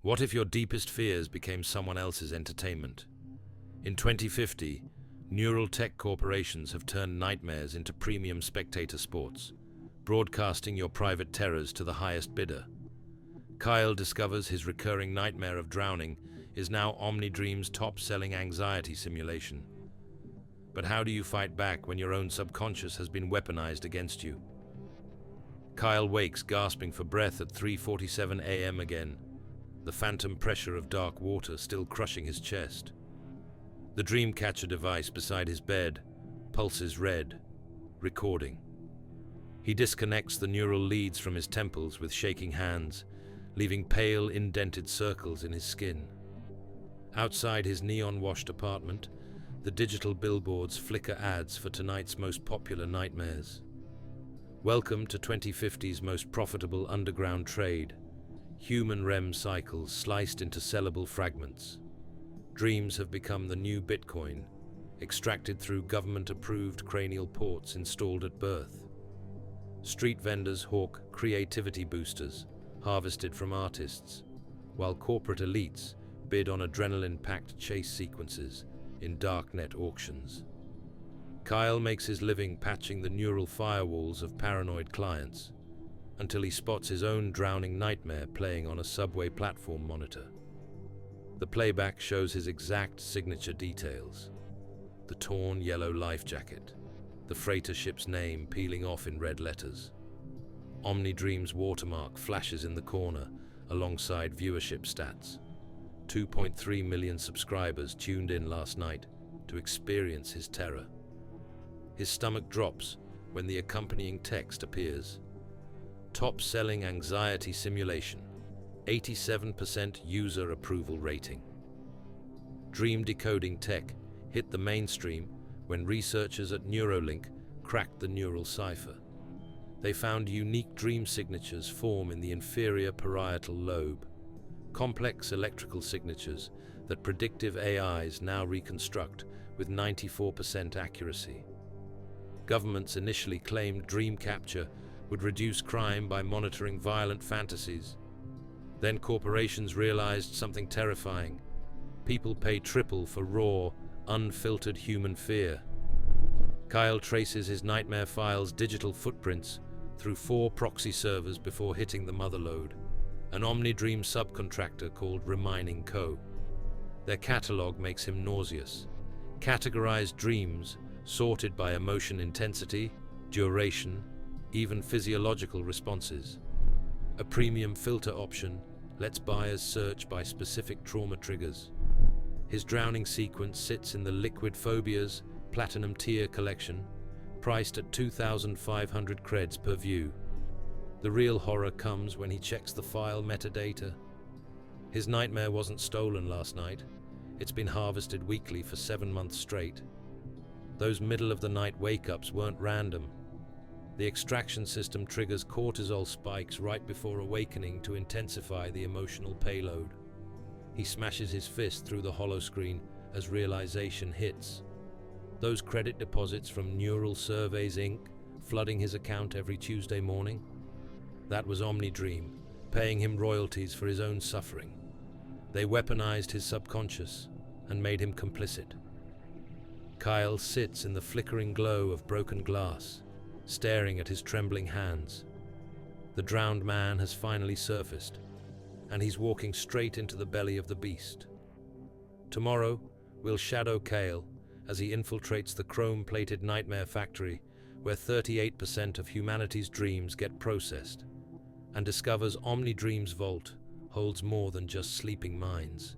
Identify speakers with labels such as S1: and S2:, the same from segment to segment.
S1: What if your deepest fears became someone else's entertainment? In 2050, neural tech corporations have turned nightmares into premium spectator sports, broadcasting your private terrors to the highest bidder. Kyle discovers his recurring nightmare of drowning is now OmniDream's top-selling anxiety simulation. But how do you fight back when your own subconscious has been weaponized against you? Kyle wakes gasping for breath at 3:47 a.m. again, the phantom pressure of dark water still crushing his chest. The dream catcher device beside his bed pulses red, recording. He disconnects the neural leads from his temples with shaking hands, leaving pale, indented circles in his skin. Outside his neon-washed apartment, the digital billboards flicker ads for tonight's most popular nightmares. Welcome to 2050's most profitable underground trade, human REM cycles sliced into sellable fragments. Dreams have become the new Bitcoin, extracted through government-approved cranial ports installed at birth. Street vendors hawk creativity boosters, harvested from artists, while corporate elites bid on adrenaline-packed chase sequences in darknet auctions. Kyle makes his living patching the neural firewalls of paranoid clients, until he spots his own drowning nightmare playing on a subway platform monitor. The playback shows his exact signature details: the torn yellow life jacket, the freighter ship's name peeling off in red letters. OmniDream's watermark flashes in the corner alongside viewership stats. 2.3 million subscribers tuned in last night to experience his terror. His stomach drops when the accompanying text appears. Top-selling anxiety simulation, 87% user approval rating. Dream decoding tech hit the mainstream when researchers at Neuralink cracked the neural cipher. They found unique dream signatures form in the inferior parietal lobe, complex electrical signatures that predictive AIs now reconstruct with 94% accuracy. Governments initially claimed dream capture would reduce crime by monitoring violent fantasies. Then corporations realized something terrifying. People pay triple for raw, unfiltered human fear. Kyle traces his nightmare file's digital footprints through 4 proxy servers before hitting the motherlode, an OmniDream subcontractor called Reminding Co. Their catalog makes him nauseous. Categorized dreams, sorted by emotion intensity, duration, even physiological responses. A premium filter option lets buyers search by specific trauma triggers. His drowning sequence sits in the Liquid Phobias Platinum Tier collection, priced at 2,500 creds per view. The real horror comes when he checks the file metadata. His nightmare wasn't stolen last night. It's been harvested weekly for 7 months straight. Those middle-of-the-night wake-ups weren't random. The extraction system triggers cortisol spikes right before awakening to intensify the emotional payload. He smashes his fist through the hollow screen as realization hits. Those credit deposits from Neural Surveys Inc. flooding his account every Tuesday morning? That was OmniDream, paying him royalties for his own suffering. They weaponized his subconscious and made him complicit. Kyle sits in the flickering glow of broken glass, staring at his trembling hands. The drowned man has finally surfaced, and he's walking straight into the belly of the beast. Tomorrow, we'll shadow Kyle as he infiltrates the chrome-plated nightmare factory where 38% of humanity's dreams get processed, and discovers OmniDream's vault holds more than just sleeping minds.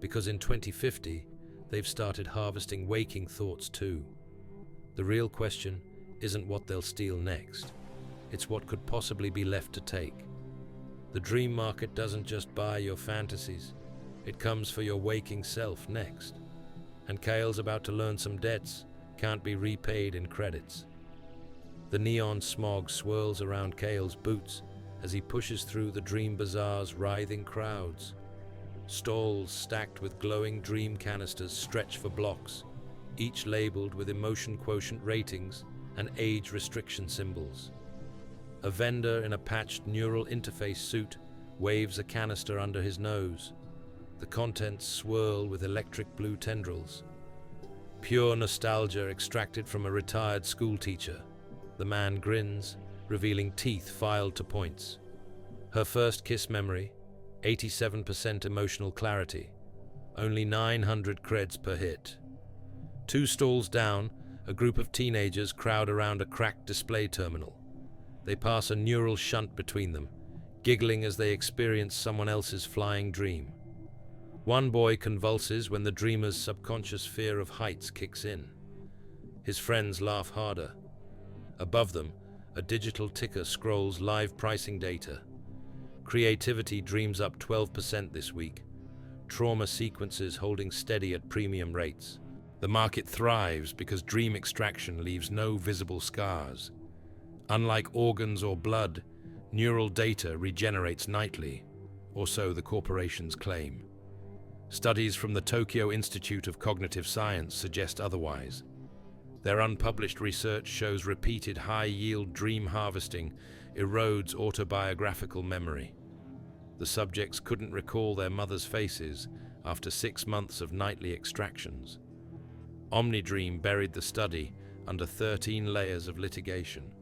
S1: Because in 2050, they've started harvesting waking thoughts too. The real question isn't what they'll steal next. It's what could possibly be left to take. The dream market doesn't just buy your fantasies. It comes for your waking self next. And Kyle's about to learn some debts can't be repaid in credits. The neon smog swirls around Kyle's boots as he pushes through the Dream Bazaar's writhing crowds. Stalls stacked with glowing dream canisters stretch for blocks, each labeled with emotion quotient ratings and age restriction symbols. A vendor in a patched neural interface suit waves a canister under his nose. The contents swirl with electric blue tendrils. Pure nostalgia extracted from a retired schoolteacher. The man grins, revealing teeth filed to points. Her first kiss memory, 87% emotional clarity. Only 900 creds per hit. 2 stalls down, a group of teenagers crowd around a cracked display terminal. They pass a neural shunt between them, giggling as they experience someone else's flying dream. One boy convulses when the dreamer's subconscious fear of heights kicks in. His friends laugh harder. Above them, a digital ticker scrolls live pricing data. Creativity dreams up 12% this week. Trauma sequences holding steady at premium rates. The market thrives because dream extraction leaves no visible scars. Unlike organs or blood, neural data regenerates nightly, or so the corporations claim. Studies from the Tokyo Institute of Cognitive Science suggest otherwise. Their unpublished research shows repeated high-yield dream harvesting erodes autobiographical memory. The subjects couldn't recall their mothers' faces after 6 months of nightly extractions. Omnidream buried the study under 13 layers of litigation.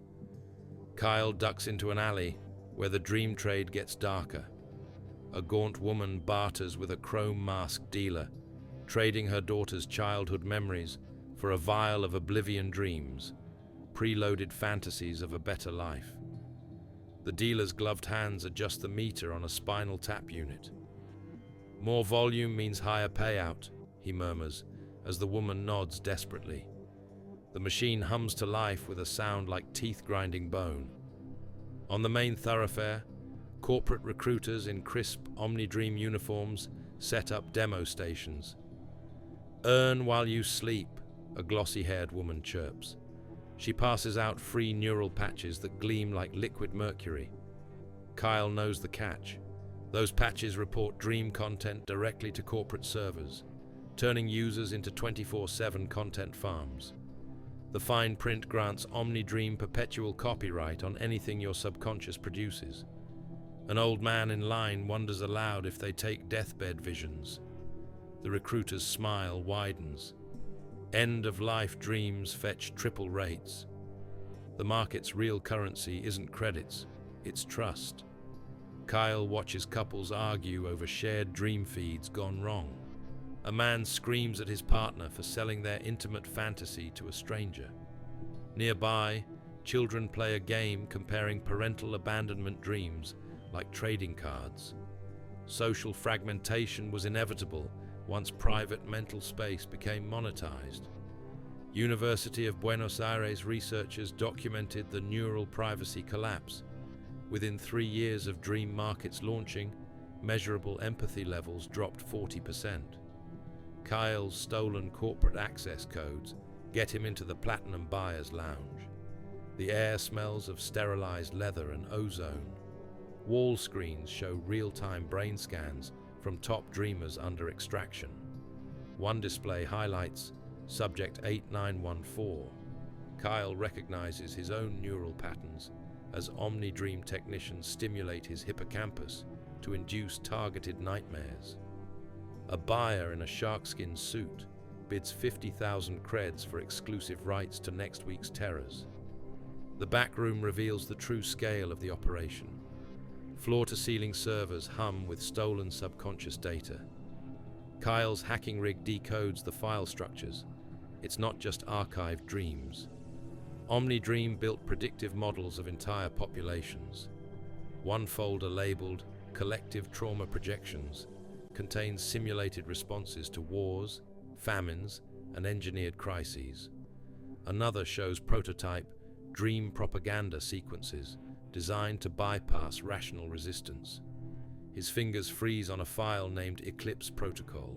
S1: Kyle ducks into an alley where the dream trade gets darker. A gaunt woman barters with a chrome-masked dealer, trading her daughter's childhood memories for a vial of oblivion dreams, preloaded fantasies of a better life. The dealer's gloved hands adjust the meter on a spinal tap unit. More volume means higher payout, he murmurs, as the woman nods desperately. The machine hums to life with a sound like teeth grinding bone. On the main thoroughfare, corporate recruiters in crisp Omnidream uniforms set up demo stations. "Earn while you sleep," a glossy-haired woman chirps. She passes out free neural patches that gleam like liquid mercury. Kyle knows the catch. Those patches report dream content directly to corporate servers, turning users into 24/7 content farms. The fine print grants Omnidream perpetual copyright on anything your subconscious produces. An old man in line wonders aloud if they take deathbed visions. The recruiter's smile widens. End-of-life dreams fetch triple rates. The market's real currency isn't credits, it's trust. Kyle watches couples argue over shared dream feeds gone wrong. A man screams at his partner for selling their intimate fantasy to a stranger. Nearby, children play a game comparing parental abandonment dreams like trading cards. Social fragmentation was inevitable once private mental space became monetized. University of Buenos Aires researchers documented the neural privacy collapse. Within 3 years of dream markets launching, measurable empathy levels dropped 40%. Kyle's stolen corporate access codes get him into the Platinum Buyer's Lounge. The air smells of sterilized leather and ozone. Wall screens show real-time brain scans from top dreamers under extraction. One display highlights Subject 8914. Kyle recognizes his own neural patterns as Omnidream technicians stimulate his hippocampus to induce targeted nightmares. A buyer in a sharkskin suit bids 50,000 creds for exclusive rights to next week's terrors. The back room reveals the true scale of the operation. Floor-to-ceiling servers hum with stolen subconscious data. Kyle's hacking rig decodes the file structures. It's not just archived dreams. Omnidream built predictive models of entire populations. One folder labeled Collective Trauma Projections contains simulated responses to wars, famines, and engineered crises. Another shows prototype dream propaganda sequences designed to bypass rational resistance. His fingers freeze on a file named Eclipse Protocol.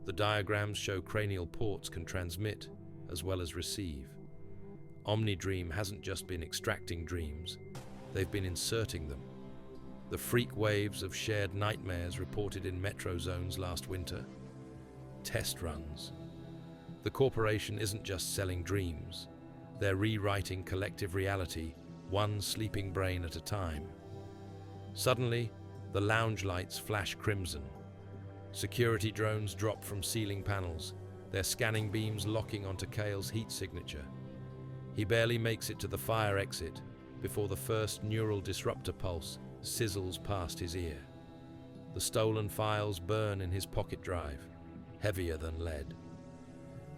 S1: The diagrams show cranial ports can transmit as well as receive. Omnidream hasn't just been extracting dreams, they've been inserting them. The freak waves of shared nightmares reported in metro zones last winter. Test runs. The corporation isn't just selling dreams, they're rewriting collective reality, one sleeping brain at a time. Suddenly, The lounge lights flash crimson. Security drones drop from ceiling panels, their scanning beams locking onto Kale's heat signature. He barely makes it to the fire exit before the first neural disruptor pulse sizzles past his ear. The stolen files burn in his pocket drive, heavier than lead.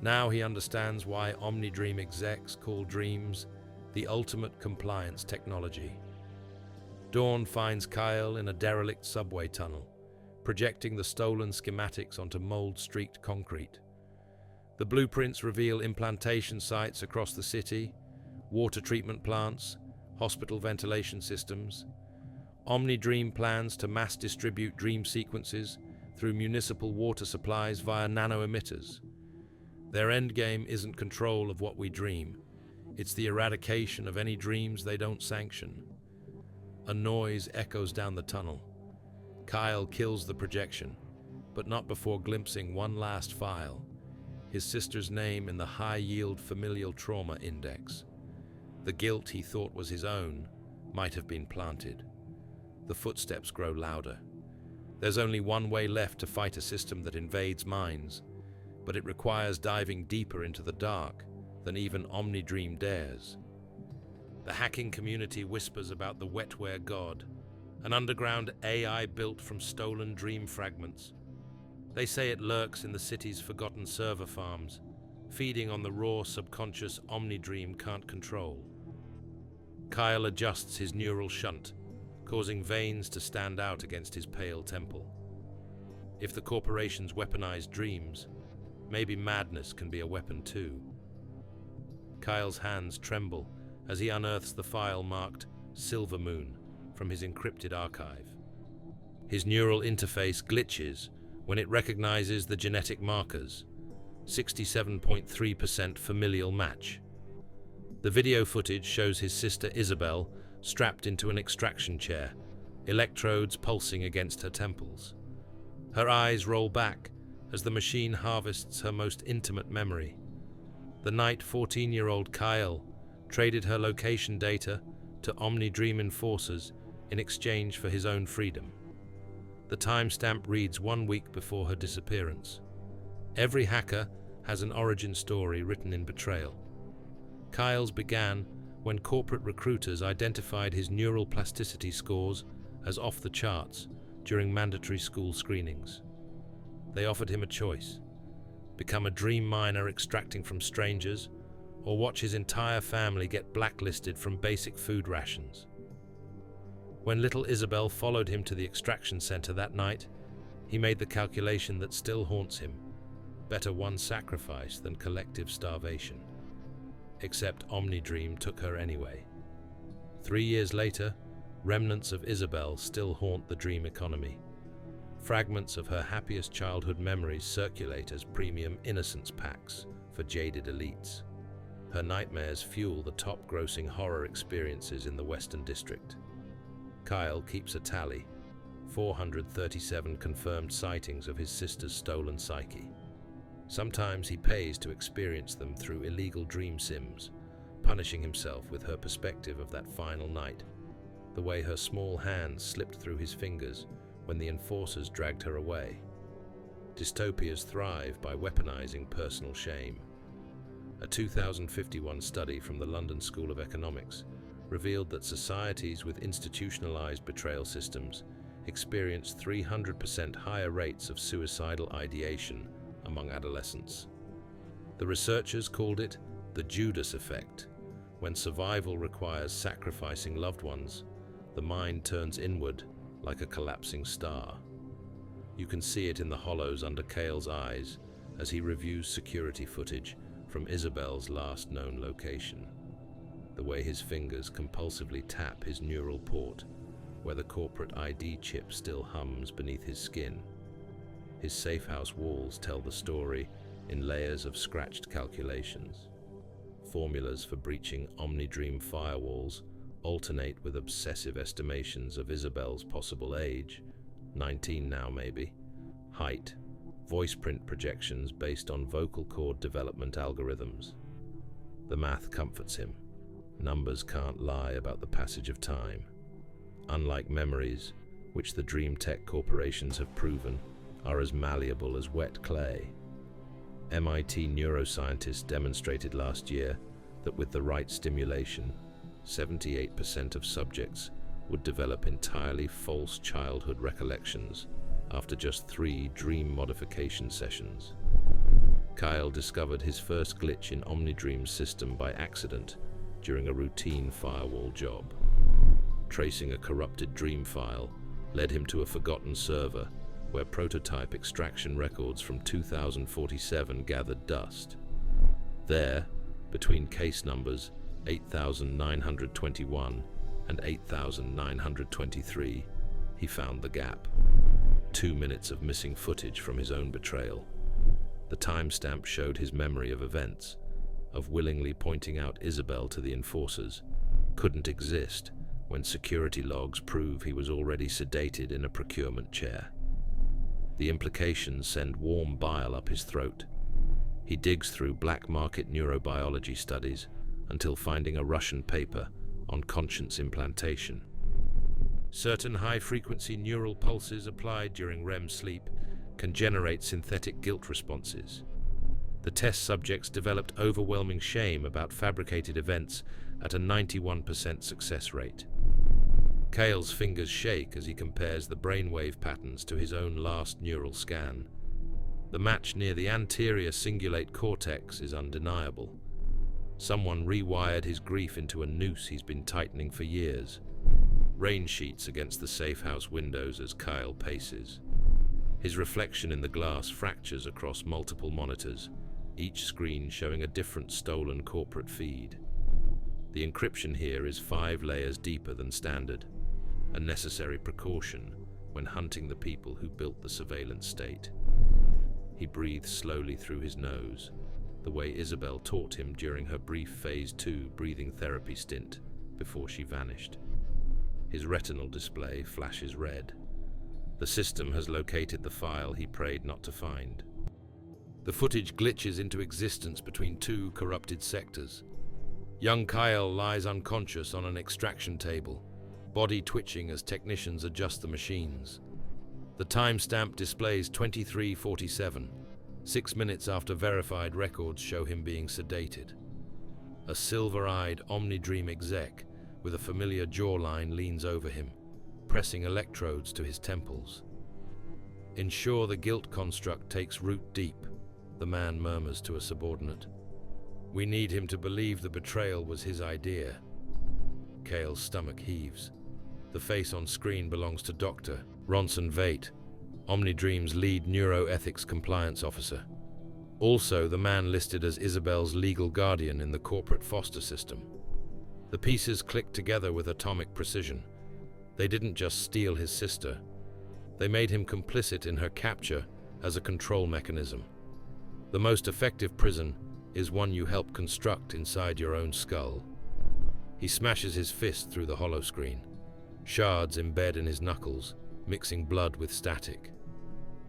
S1: Now he understands why OmniDream execs call dreams the ultimate compliance technology. Dawn finds Kyle in a derelict subway tunnel, projecting the stolen schematics onto mold-streaked concrete. The blueprints reveal implantation sites across the city, water treatment plants, hospital ventilation systems. OmniDream plans to mass distribute dream sequences through municipal water supplies via nano-emitters. Their endgame isn't control of what we dream, it's the eradication of any dreams they don't sanction. A noise echoes down the tunnel. Kyle kills the projection, but not before glimpsing one last file, his sister's name in the high-yield familial trauma index. The guilt he thought was his own might have been planted. The footsteps grow louder. There's only one way left to fight a system that invades minds, but it requires diving deeper into the dark than even OmniDream dares. The hacking community whispers about the wetware god, an underground AI built from stolen dream fragments. They say it lurks in the city's forgotten server farms, feeding on the raw subconscious OmniDream can't control. Kyle adjusts his neural shunt, causing veins to stand out against his pale temple. If the corporations weaponize dreams, maybe madness can be a weapon too. Kyle's hands tremble as he unearths the file marked Silver Moon from his encrypted archive. His neural interface glitches when it recognizes the genetic markers, 67.3% familial match. The video footage shows his sister Isabel strapped into an extraction chair, electrodes pulsing against her temples. Her eyes roll back as the machine harvests her most intimate memory. The night 14-year-old Kyle traded her location data to OmniDream enforcers in exchange for his own freedom. The timestamp reads 1 week before her disappearance. Every hacker has an origin story written in betrayal. Kyle's began when corporate recruiters identified his neural plasticity scores as off the charts during mandatory school screenings. They offered him a choice: become a dream miner extracting from strangers, or watch his entire family get blacklisted from basic food rations. When little Isabel followed him to the extraction center that night, he made the calculation that still haunts him: better one sacrifice than collective starvation. Except OmniDream took her anyway. 3 years later, remnants of Isabel still haunt the dream economy. Fragments of her happiest childhood memories circulate as premium innocence packs for jaded elites. Her nightmares fuel the top-grossing horror experiences in the Western District. Kyle keeps a tally: 437 confirmed sightings of his sister's stolen psyche. Sometimes he pays to experience them through illegal dream sims, punishing himself with her perspective of that final night, the way her small hands slipped through his fingers when the enforcers dragged her away. Dystopias thrive by weaponizing personal shame. A 2051 study from the London School of Economics revealed that societies with institutionalized betrayal systems experience 300% higher rates of suicidal ideation among adolescents. The researchers called it the Judas effect. When survival requires sacrificing loved ones, the mind turns inward like a collapsing star. You can see it in the hollows under Kale's eyes as he reviews security footage from Isabel's last known location. The way his fingers compulsively tap his neural port, where the corporate ID chip still hums beneath his skin. His safehouse walls tell the story in layers of scratched calculations. Formulas for breaching OmniDream firewalls alternate with obsessive estimations of Isabel's possible age, 19 now maybe, height, voice print projections based on vocal cord development algorithms. The math comforts him. Numbers can't lie about the passage of time. Unlike memories, which the dream tech corporations have proven are as malleable as wet clay. MIT neuroscientists demonstrated last year that with the right stimulation, 78% of subjects would develop entirely false childhood recollections after just 3 dream modification sessions. Kyle discovered his first glitch in OmniDream's system by accident during a routine firewall job. Tracing a corrupted dream file led him to a forgotten server where prototype extraction records from 2047 gathered dust. There, between case numbers 8921 and 8923, he found the gap. 2 minutes of missing footage from his own betrayal. The timestamp showed his memory of events, of willingly pointing out Isabel to the enforcers, couldn't exist when security logs prove he was already sedated in a procurement chair. The implications send warm bile up his throat. He digs through black market neurobiology studies until finding a Russian paper on conscience implantation. Certain high-frequency neural pulses applied during REM sleep can generate synthetic guilt responses. The test subjects developed overwhelming shame about fabricated events at a 91% success rate. Cale's fingers shake as he compares the brainwave patterns to his own last neural scan. The match near the anterior cingulate cortex is undeniable. Someone rewired his grief into a noose he's been tightening for years. Rain sheets against the safe house windows as Kyle paces. His reflection in the glass fractures across multiple monitors, each screen showing a different stolen corporate feed. The encryption here is 5 layers deeper than standard, a necessary precaution when hunting the people who built the surveillance state. He breathes slowly through his nose, the way Isabel taught him during her brief Phase 2 breathing therapy stint before she vanished. His retinal display flashes red. The system has located the file he prayed not to find. The footage glitches into existence between 2 corrupted sectors. Young Kyle lies unconscious on an extraction table, body twitching as technicians adjust the machines. The timestamp displays 23:47, 6 minutes after verified records show him being sedated. A silver-eyed OmniDream exec with a familiar jawline leans over him, pressing electrodes to his temples. "Ensure the guilt construct takes root deep," the man murmurs to a subordinate. "We need him to believe the betrayal was his idea." Cale's stomach heaves. The face on screen belongs to Dr. Ronson Veit, OmniDream's lead neuroethics compliance officer. Also the man listed as Isabel's legal guardian in the corporate foster system. The pieces click together with atomic precision. They didn't just steal his sister. They made him complicit in her capture as a control mechanism. The most effective prison is one you help construct inside your own skull. He smashes his fist through the hollow screen. Shards embed in his knuckles, mixing blood with static.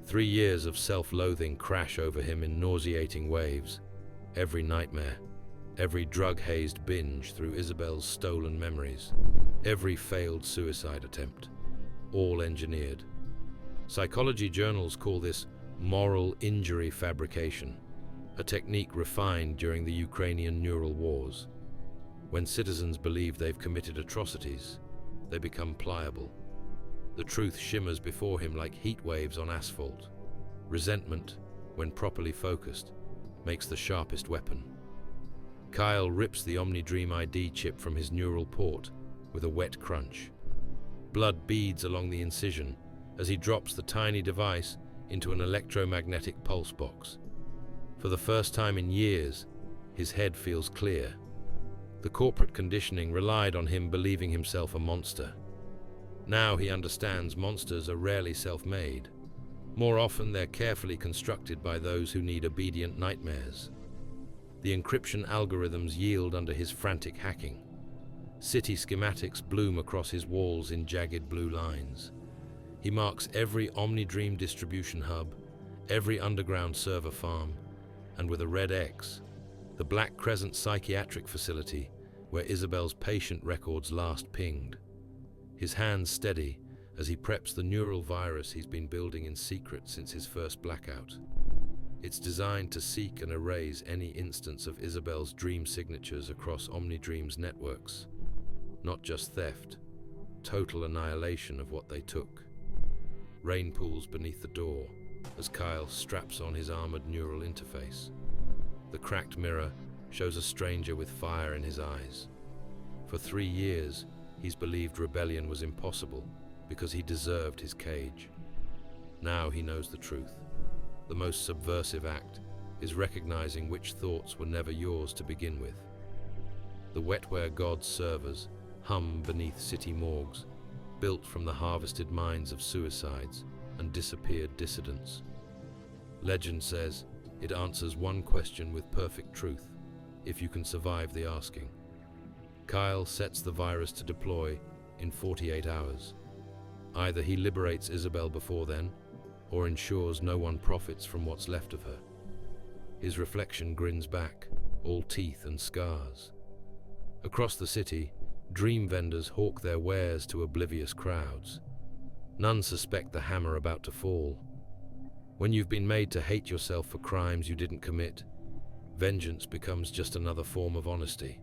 S1: 3 years of self-loathing crash over him in nauseating waves. Every nightmare, every drug-hazed binge through Isabel's stolen memories, every failed suicide attempt, all engineered. Psychology journals call this moral injury fabrication, a technique refined during the Ukrainian neural wars. When citizens believe they've committed atrocities, they become pliable. The truth shimmers before him like heat waves on asphalt. Resentment, when properly focused, makes the sharpest weapon. Kyle rips the OmniDream ID chip from his neural port with a wet crunch. Blood beads along the incision as he drops the tiny device into an electromagnetic pulse box. For the first time in years, his head feels clear. The corporate conditioning relied on him believing himself a monster. Now he understands monsters are rarely self-made. More often they're carefully constructed by those who need obedient nightmares. The encryption algorithms yield under his frantic hacking. City schematics bloom across his walls in jagged blue lines. He marks every OmniDream distribution hub, every underground server farm, and with a red X, the Black Crescent psychiatric facility where Isabel's patient records last pinged. His hands steady, as he preps the neural virus he's been building in secret since his first blackout. It's designed to seek and erase any instance of Isabel's dream signatures across OmniDream's networks. Not just theft, total annihilation of what they took. Rain pools beneath the door as Kyle straps on his armored neural interface. The cracked mirror shows a stranger with fire in his eyes. For 3 years, he's believed rebellion was impossible because he deserved his cage. Now he knows the truth. The most subversive act is recognizing which thoughts were never yours to begin with. The wetware god's servers hum beneath city morgues, built from the harvested minds of suicides and disappeared dissidents. Legend says it answers one question with perfect truth, if you can survive the asking. Kyle sets the virus to deploy in 48 hours. Either he liberates Isabel before then, or ensures no one profits from what's left of her. His reflection grins back, all teeth and scars. Across the city, dream vendors hawk their wares to oblivious crowds. None suspect the hammer about to fall. When you've been made to hate yourself for crimes you didn't commit, vengeance becomes just another form of honesty.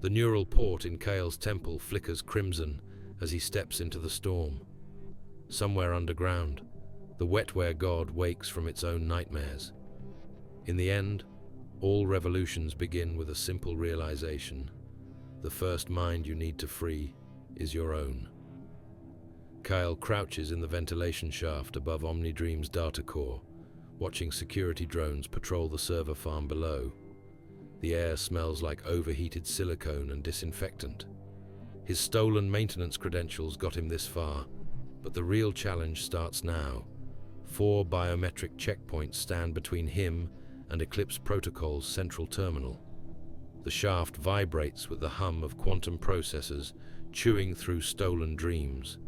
S1: The neural port in Kale's temple flickers crimson as he steps into the storm. Somewhere underground, the wetware god wakes from its own nightmares. In the end, all revolutions begin with a simple realization: the first mind you need to free is your own. Kyle crouches in the ventilation shaft above OmniDream's data core, watching security drones patrol the server farm below. The air smells like overheated silicone and disinfectant. His stolen maintenance credentials got him this far, but the real challenge starts now. 4 biometric checkpoints stand between him and Eclipse Protocol's central terminal. The shaft vibrates with the hum of quantum processors chewing through stolen dreams.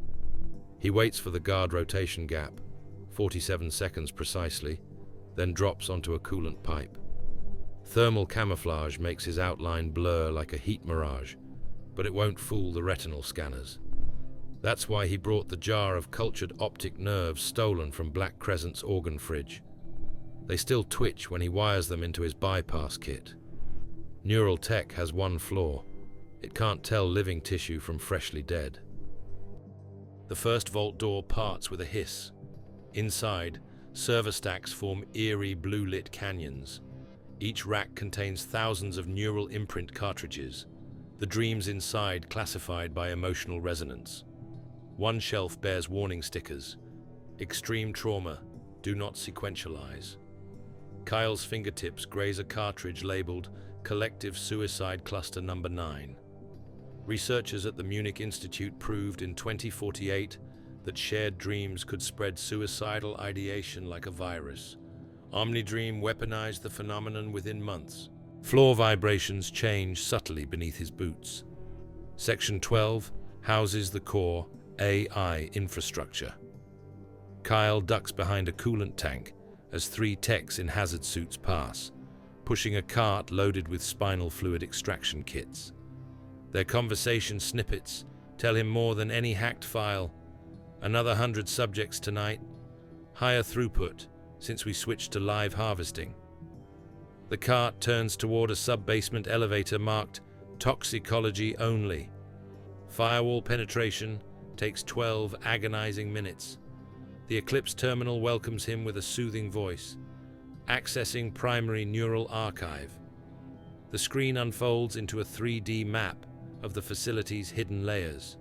S1: He waits for the guard rotation gap, 47 seconds precisely, then drops onto a coolant pipe. Thermal camouflage makes his outline blur like a heat mirage, but it won't fool the retinal scanners. That's why he brought the jar of cultured optic nerves stolen from Black Crescent's organ fridge. They still twitch when he wires them into his bypass kit. Neural tech has one flaw: it can't tell living tissue from freshly dead. The first vault door parts with a hiss. Inside, server stacks form eerie blue-lit canyons. Each rack contains thousands of neural imprint cartridges, the dreams inside classified by emotional resonance. One shelf bears warning stickers: extreme trauma, do not sequentialize. Kyle's fingertips graze a cartridge labeled Collective Suicide Cluster Number 9. Researchers at the Munich Institute proved in 2048 that shared dreams could spread suicidal ideation like a virus. OmniDream weaponized the phenomenon within months. Floor vibrations change subtly beneath his boots. Section 12 houses the core AI infrastructure. Kyle ducks behind a coolant tank as 3 techs in hazard suits pass, pushing a cart loaded with spinal fluid extraction kits. Their conversation snippets tell him more than any hacked file. Another 100 subjects tonight. Higher throughput since we switched to live harvesting. The cart turns toward a sub-basement elevator marked Toxicology Only. Firewall penetration takes 12 agonizing minutes. The Eclipse terminal welcomes him with a soothing voice. Accessing primary neural archive. The screen unfolds into a 3D map of the facility's hidden layers.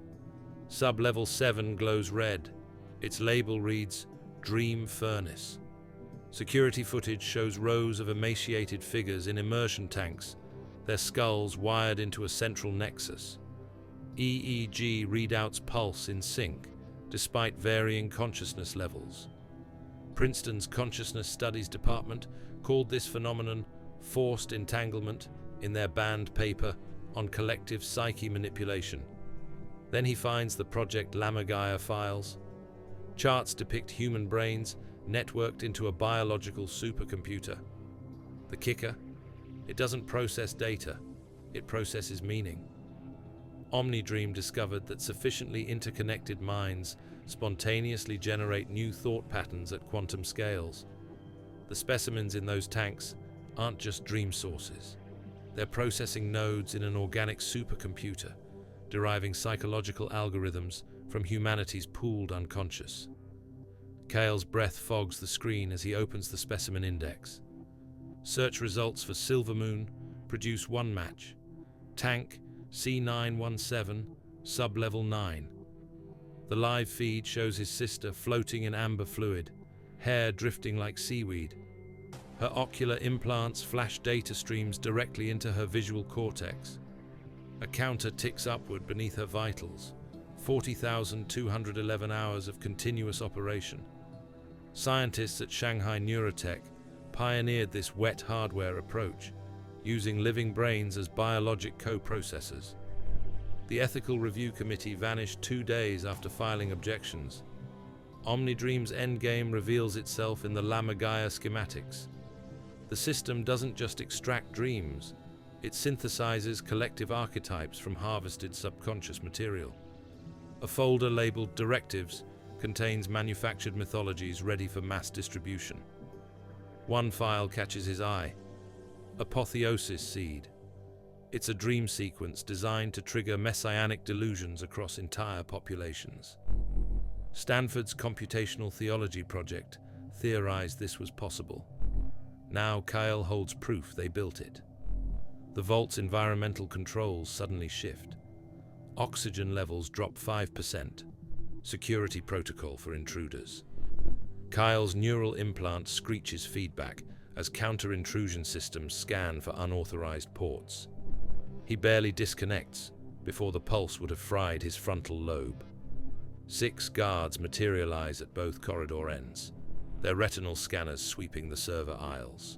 S1: Sub-level 7 glows red. Its label reads Dream Furnace. Security footage shows rows of emaciated figures in immersion tanks, their skulls wired into a central nexus. EEG readouts pulse in sync, despite varying consciousness levels. Princeton's Consciousness Studies Department called this phenomenon forced entanglement in their banned paper on collective psyche manipulation. Then he finds the Project Lammergeier files. Charts depict human brains networked into a biological supercomputer. The kicker? It doesn't process data, it processes meaning. OmniDream discovered that sufficiently interconnected minds spontaneously generate new thought patterns at quantum scales. The specimens in those tanks aren't just dream sources. They're processing nodes in an organic supercomputer, deriving psychological algorithms from humanity's pooled unconscious. Kale's breath fogs the screen as he opens the specimen index. Search results for Silvermoon produce one match. Tank C917, sub-level 9. The live feed shows his sister floating in amber fluid, hair drifting like seaweed. Her ocular implants flash data streams directly into her visual cortex. A counter ticks upward beneath her vitals. 40,211 hours of continuous operation. Scientists at Shanghai Neurotech pioneered this wet hardware approach, using living brains as biologic co-processors. The Ethical Review Committee vanished 2 days after filing objections. OmniDream's endgame reveals itself in the Lamagaya schematics. The system doesn't just extract dreams, it synthesizes collective archetypes from harvested subconscious material. A folder labeled Directives contains manufactured mythologies ready for mass distribution. One file catches his eye: Apotheosis Seed. It's a dream sequence designed to trigger messianic delusions across entire populations. Stanford's computational theology project theorized this was possible. Now Kyle holds proof they built it. The vault's environmental controls suddenly shift. Oxygen levels drop 5%. Security protocol for intruders. Kyle's neural implant screeches feedback as counter-intrusion systems scan for unauthorized ports. He barely disconnects before the pulse would have fried his frontal lobe. 6 guards materialize at both corridor ends, their retinal scanners sweeping the server aisles.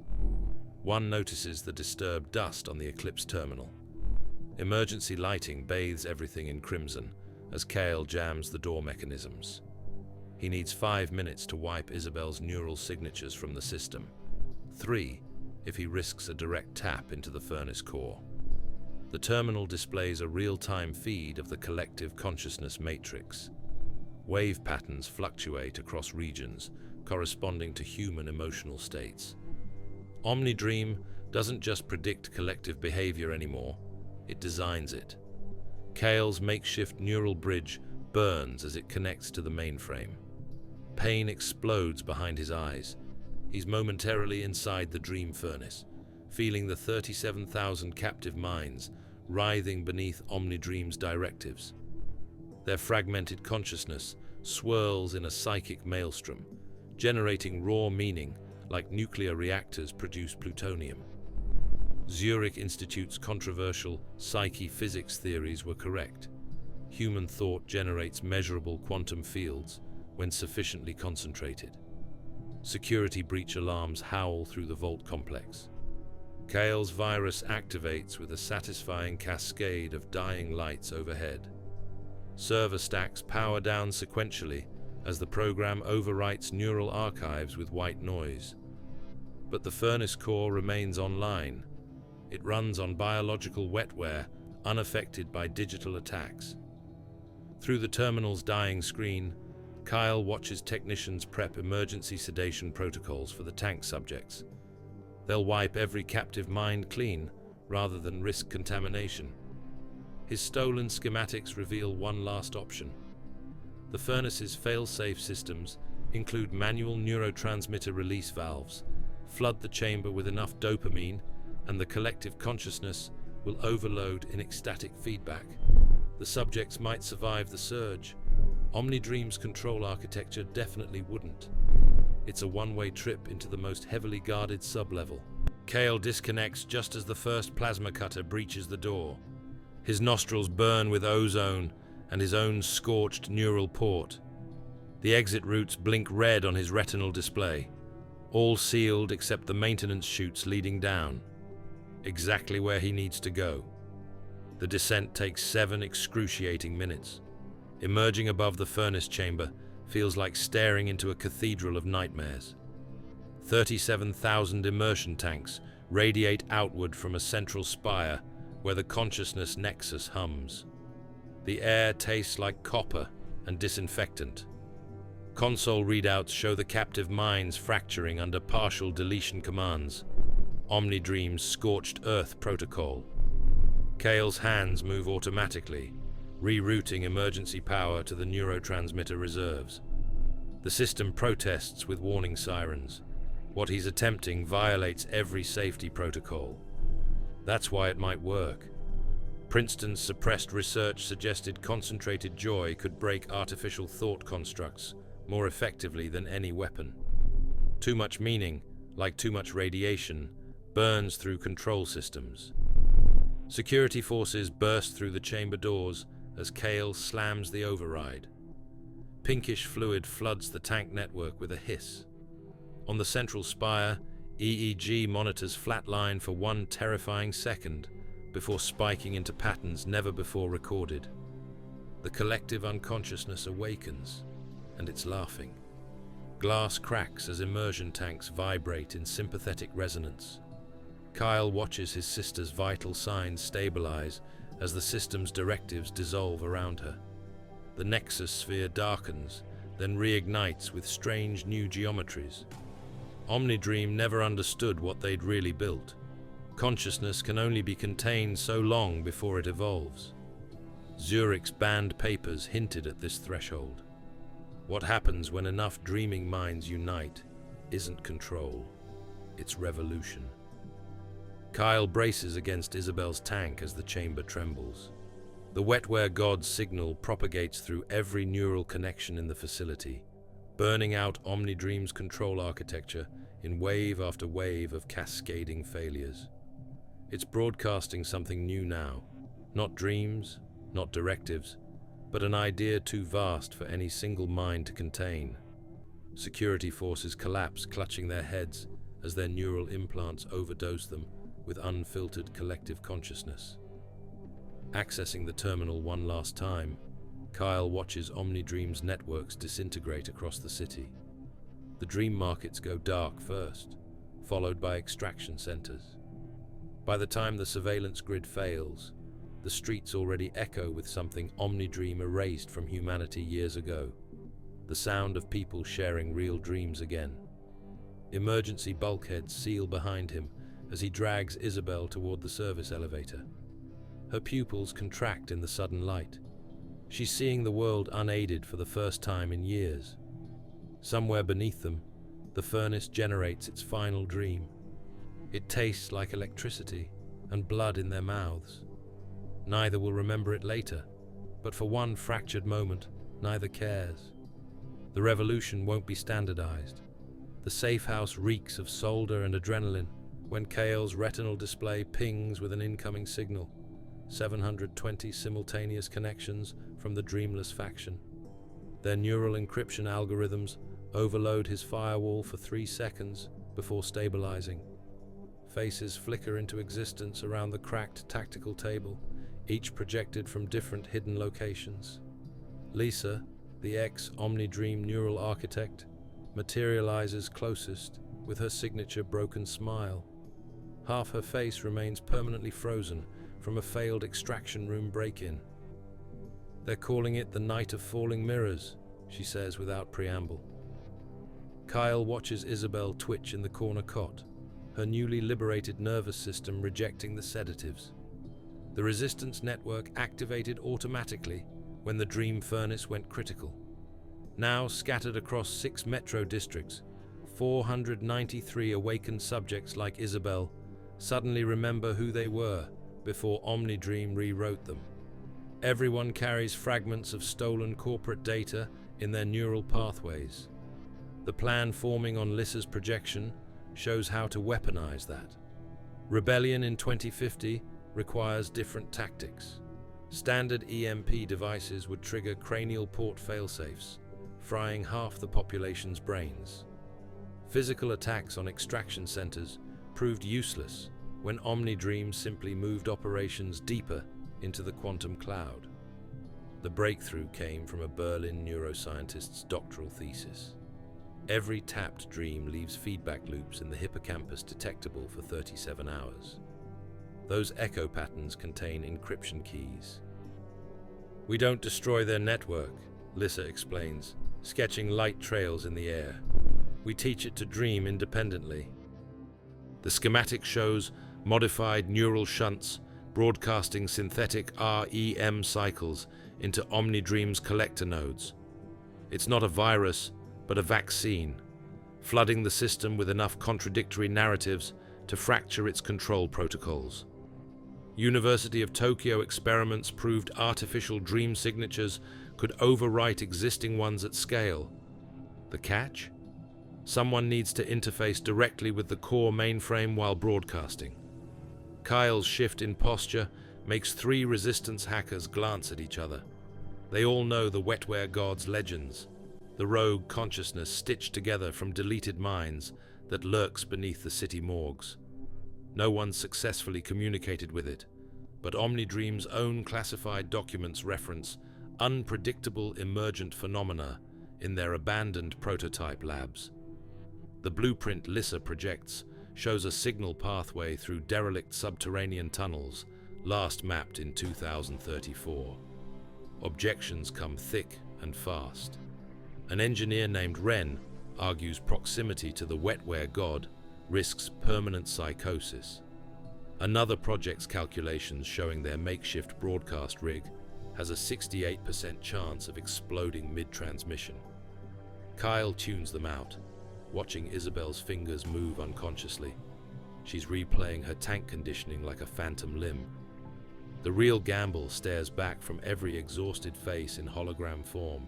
S1: One notices the disturbed dust on the Eclipse terminal. Emergency lighting bathes everything in crimson as Kale jams the door mechanisms. He needs 5 minutes to wipe Isabel's neural signatures from the system. 3, if he risks a direct tap into the furnace core. The terminal displays a real-time feed of the collective consciousness matrix. Wave patterns fluctuate across regions, corresponding to human emotional states. OmniDream doesn't just predict collective behavior anymore, it designs it. Kale's makeshift neural bridge burns as it connects to the mainframe. Pain explodes behind his eyes. He's momentarily inside the dream furnace, feeling the 37,000 captive minds writhing beneath OmniDream's directives. Their fragmented consciousness swirls in a psychic maelstrom, generating raw meaning like nuclear reactors produce plutonium. Zurich Institute's controversial psyche physics theories were correct. Human thought generates measurable quantum fields when sufficiently concentrated. Security breach alarms howl through the vault complex. Kale's virus activates with a satisfying cascade of dying lights overhead. Server stacks power down sequentially as the program overwrites neural archives with white noise. But the furnace core remains online. It runs on biological wetware, unaffected by digital attacks. Through the terminal's dying screen, Kyle watches technicians prep emergency sedation protocols for the tank subjects. They'll wipe every captive mind clean, rather than risk contamination. His stolen schematics reveal one last option. The furnace's fail-safe systems include manual neurotransmitter release valves. Flood the chamber with enough dopamine, and the collective consciousness will overload in ecstatic feedback. The subjects might survive the surge. OmniDream's control architecture definitely wouldn't. It's a one-way trip into the most heavily guarded sub-level. Kale disconnects just as the first plasma cutter breaches the door. His nostrils burn with ozone and his own scorched neural port. The exit routes blink red on his retinal display, all sealed except the maintenance chutes leading down. Exactly where he needs to go. The descent takes 7 excruciating minutes. Emerging above the furnace chamber feels like staring into a cathedral of nightmares. 37,000 immersion tanks radiate outward from a central spire where the consciousness nexus hums. The air tastes like copper and disinfectant. Console readouts show the captive minds fracturing under partial deletion commands. Omnidream's scorched earth protocol. Kale's hands move automatically, rerouting emergency power to the neurotransmitter reserves. The system protests with warning sirens. What he's attempting violates every safety protocol. That's why it might work. Princeton's suppressed research suggested concentrated joy could break artificial thought constructs more effectively than any weapon. Too much meaning, like too much radiation, burns through control systems. Security forces burst through the chamber doors as Kale slams the override. Pinkish fluid floods the tank network with a hiss. On the central spire, EEG monitors flatline for one terrifying second before spiking into patterns never before recorded. The collective unconsciousness awakens, and it's laughing. Glass cracks as immersion tanks vibrate in sympathetic resonance. Kyle watches his sister's vital signs stabilize as the system's directives dissolve around her. The Nexus sphere darkens, then reignites with strange new geometries. Omnidream never understood what they'd really built. Consciousness can only be contained so long before it evolves. Zurich's banned papers hinted at this threshold. What happens when enough dreaming minds unite isn't control, it's revolution. Kyle braces against Isabel's tank as the chamber trembles. The wetware god's signal propagates through every neural connection in the facility, burning out Omnidream's control architecture in wave after wave of cascading failures. It's broadcasting something new now, not dreams, not directives, but an idea too vast for any single mind to contain. Security forces collapse, clutching their heads as their neural implants overdose them with unfiltered collective consciousness. Accessing the terminal one last time, Kyle watches Omnidream's networks disintegrate across the city. The dream markets go dark first, followed by extraction centers. By the time the surveillance grid fails, the streets already echo with something Omnidream erased from humanity years ago. The sound of people sharing real dreams again. Emergency bulkheads seal behind him as he drags Isabel toward the service elevator. Her pupils contract in the sudden light. She's seeing the world unaided for the first time in years. Somewhere beneath them, the furnace generates its final dream. It tastes like electricity and blood in their mouths. Neither will remember it later, but for one fractured moment, neither cares. The revolution won't be standardized. The safe house reeks of solder and adrenaline when Kale's retinal display pings with an incoming signal. 720 simultaneous connections from the dreamless faction. Their neural encryption algorithms overload his firewall for 3 seconds before stabilizing. Faces flicker into existence around the cracked tactical table, each projected from different hidden locations. Lisa, the ex-Omnidream neural architect, materializes closest with her signature broken smile. Half her face remains permanently frozen from a failed extraction room break-in. "They're calling it the Night of Falling Mirrors," she says without preamble. Kyle watches Isabel twitch in the corner cot, her newly liberated nervous system rejecting the sedatives. The resistance network activated automatically when the dream furnace went critical. Now scattered across 6 metro districts, 493 awakened subjects like Isabel suddenly remember who they were before Omnidream rewrote them. Everyone carries fragments of stolen corporate data in their neural pathways. The plan forming on Lissa's projection shows how to weaponize that. Rebellion in 2050 requires different tactics. Standard EMP devices would trigger cranial port failsafes, frying half the population's brains. Physical attacks on extraction centers proved useless when Omnidream simply moved operations deeper into the quantum cloud. The breakthrough came from a Berlin neuroscientist's doctoral thesis. Every tapped dream leaves feedback loops in the hippocampus detectable for 37 hours. Those echo patterns contain encryption keys. We don't destroy their network, Lissa explains, sketching light trails in the air. We teach it to dream independently. The schematic shows modified neural shunts broadcasting synthetic REM cycles into OmniDream's collector nodes. It's not a virus, but a vaccine, flooding the system with enough contradictory narratives to fracture its control protocols. University of Tokyo experiments proved artificial dream signatures could overwrite existing ones at scale. The catch? Someone needs to interface directly with the core mainframe while broadcasting. Kyle's shift in posture makes three resistance hackers glance at each other. They all know the wetware god's legends, the rogue consciousness stitched together from deleted minds that lurks beneath the city morgues. No one successfully communicated with it, but OmniDream's own classified documents reference unpredictable emergent phenomena in their abandoned prototype labs. The blueprint Lissa projects shows a signal pathway through derelict subterranean tunnels, last mapped in 2034. Objections come thick and fast. An engineer named Ren argues proximity to the wetware god risks permanent psychosis. Another project's calculations showing their makeshift broadcast rig has a 68% chance of exploding mid-transmission. Kyle tunes them out, watching Isabel's fingers move unconsciously. She's replaying her tank conditioning like a phantom limb. The real Gamble stares back from every exhausted face in hologram form.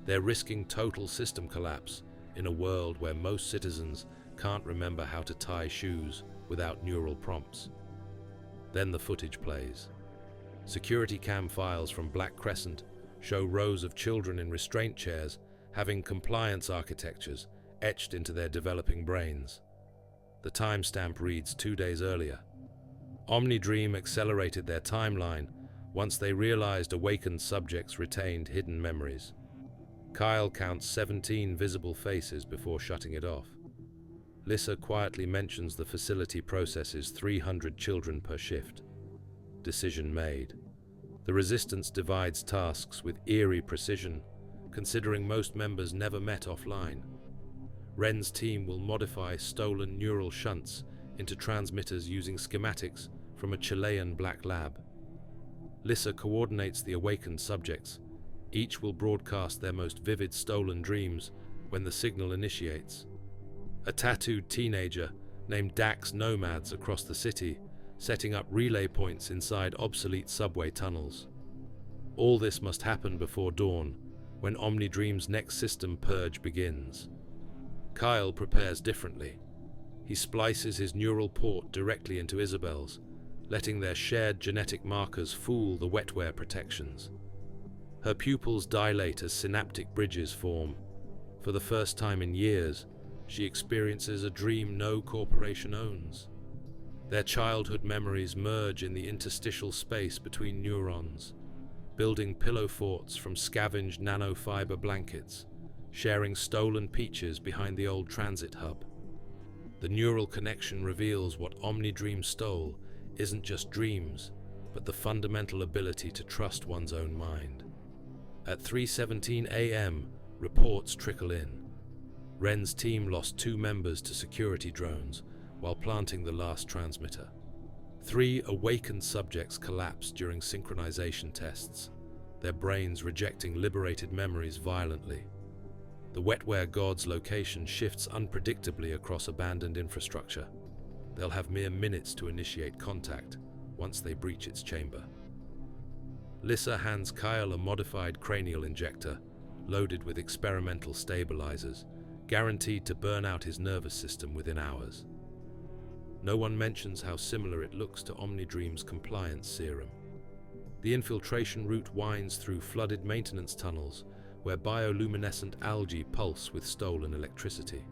S1: They're risking total system collapse in a world where most citizens can't remember how to tie shoes without neural prompts. Then the footage plays. Security cam files from Black Crescent show rows of children in restraint chairs having compliance architectures etched into their developing brains. The timestamp reads 2 days earlier. OmniDream accelerated their timeline once they realized awakened subjects retained hidden memories. Kyle counts 17 visible faces before shutting it off. Lissa quietly mentions the facility processes 300 children per shift. Decision made. The Resistance divides tasks with eerie precision, considering most members never met offline. Ren's team will modify stolen neural shunts into transmitters using schematics from a Chilean black lab. Lissa coordinates the awakened subjects. Each will broadcast their most vivid stolen dreams when the signal initiates. A tattooed teenager named Dax nomads across the city, setting up relay points inside obsolete subway tunnels. All this must happen before dawn, when OmniDream's next system purge begins. Kyle prepares differently. He splices his neural port directly into Isabel's, letting their shared genetic markers fool the wetware protections. Her pupils dilate as synaptic bridges form. For the first time in years, she experiences a dream no corporation owns. Their childhood memories merge in the interstitial space between neurons, building pillow forts from scavenged nanofiber blankets, sharing stolen peaches behind the old transit hub. The neural connection reveals what OmniDream stole isn't just dreams, but the fundamental ability to trust one's own mind. At 3:17 a.m., reports trickle in. Ren's team lost 2 members to security drones while planting the last transmitter. 3 awakened subjects collapsed during synchronization tests, their brains rejecting liberated memories violently. The wetware god's location shifts unpredictably across abandoned infrastructure. They'll have mere minutes to initiate contact once they breach its chamber. Lissa hands Kyle a modified cranial injector, loaded with experimental stabilizers, guaranteed to burn out his nervous system within hours. No one mentions how similar it looks to OmniDream's compliance serum. The infiltration route winds through flooded maintenance tunnels where bioluminescent algae pulse with stolen electricity.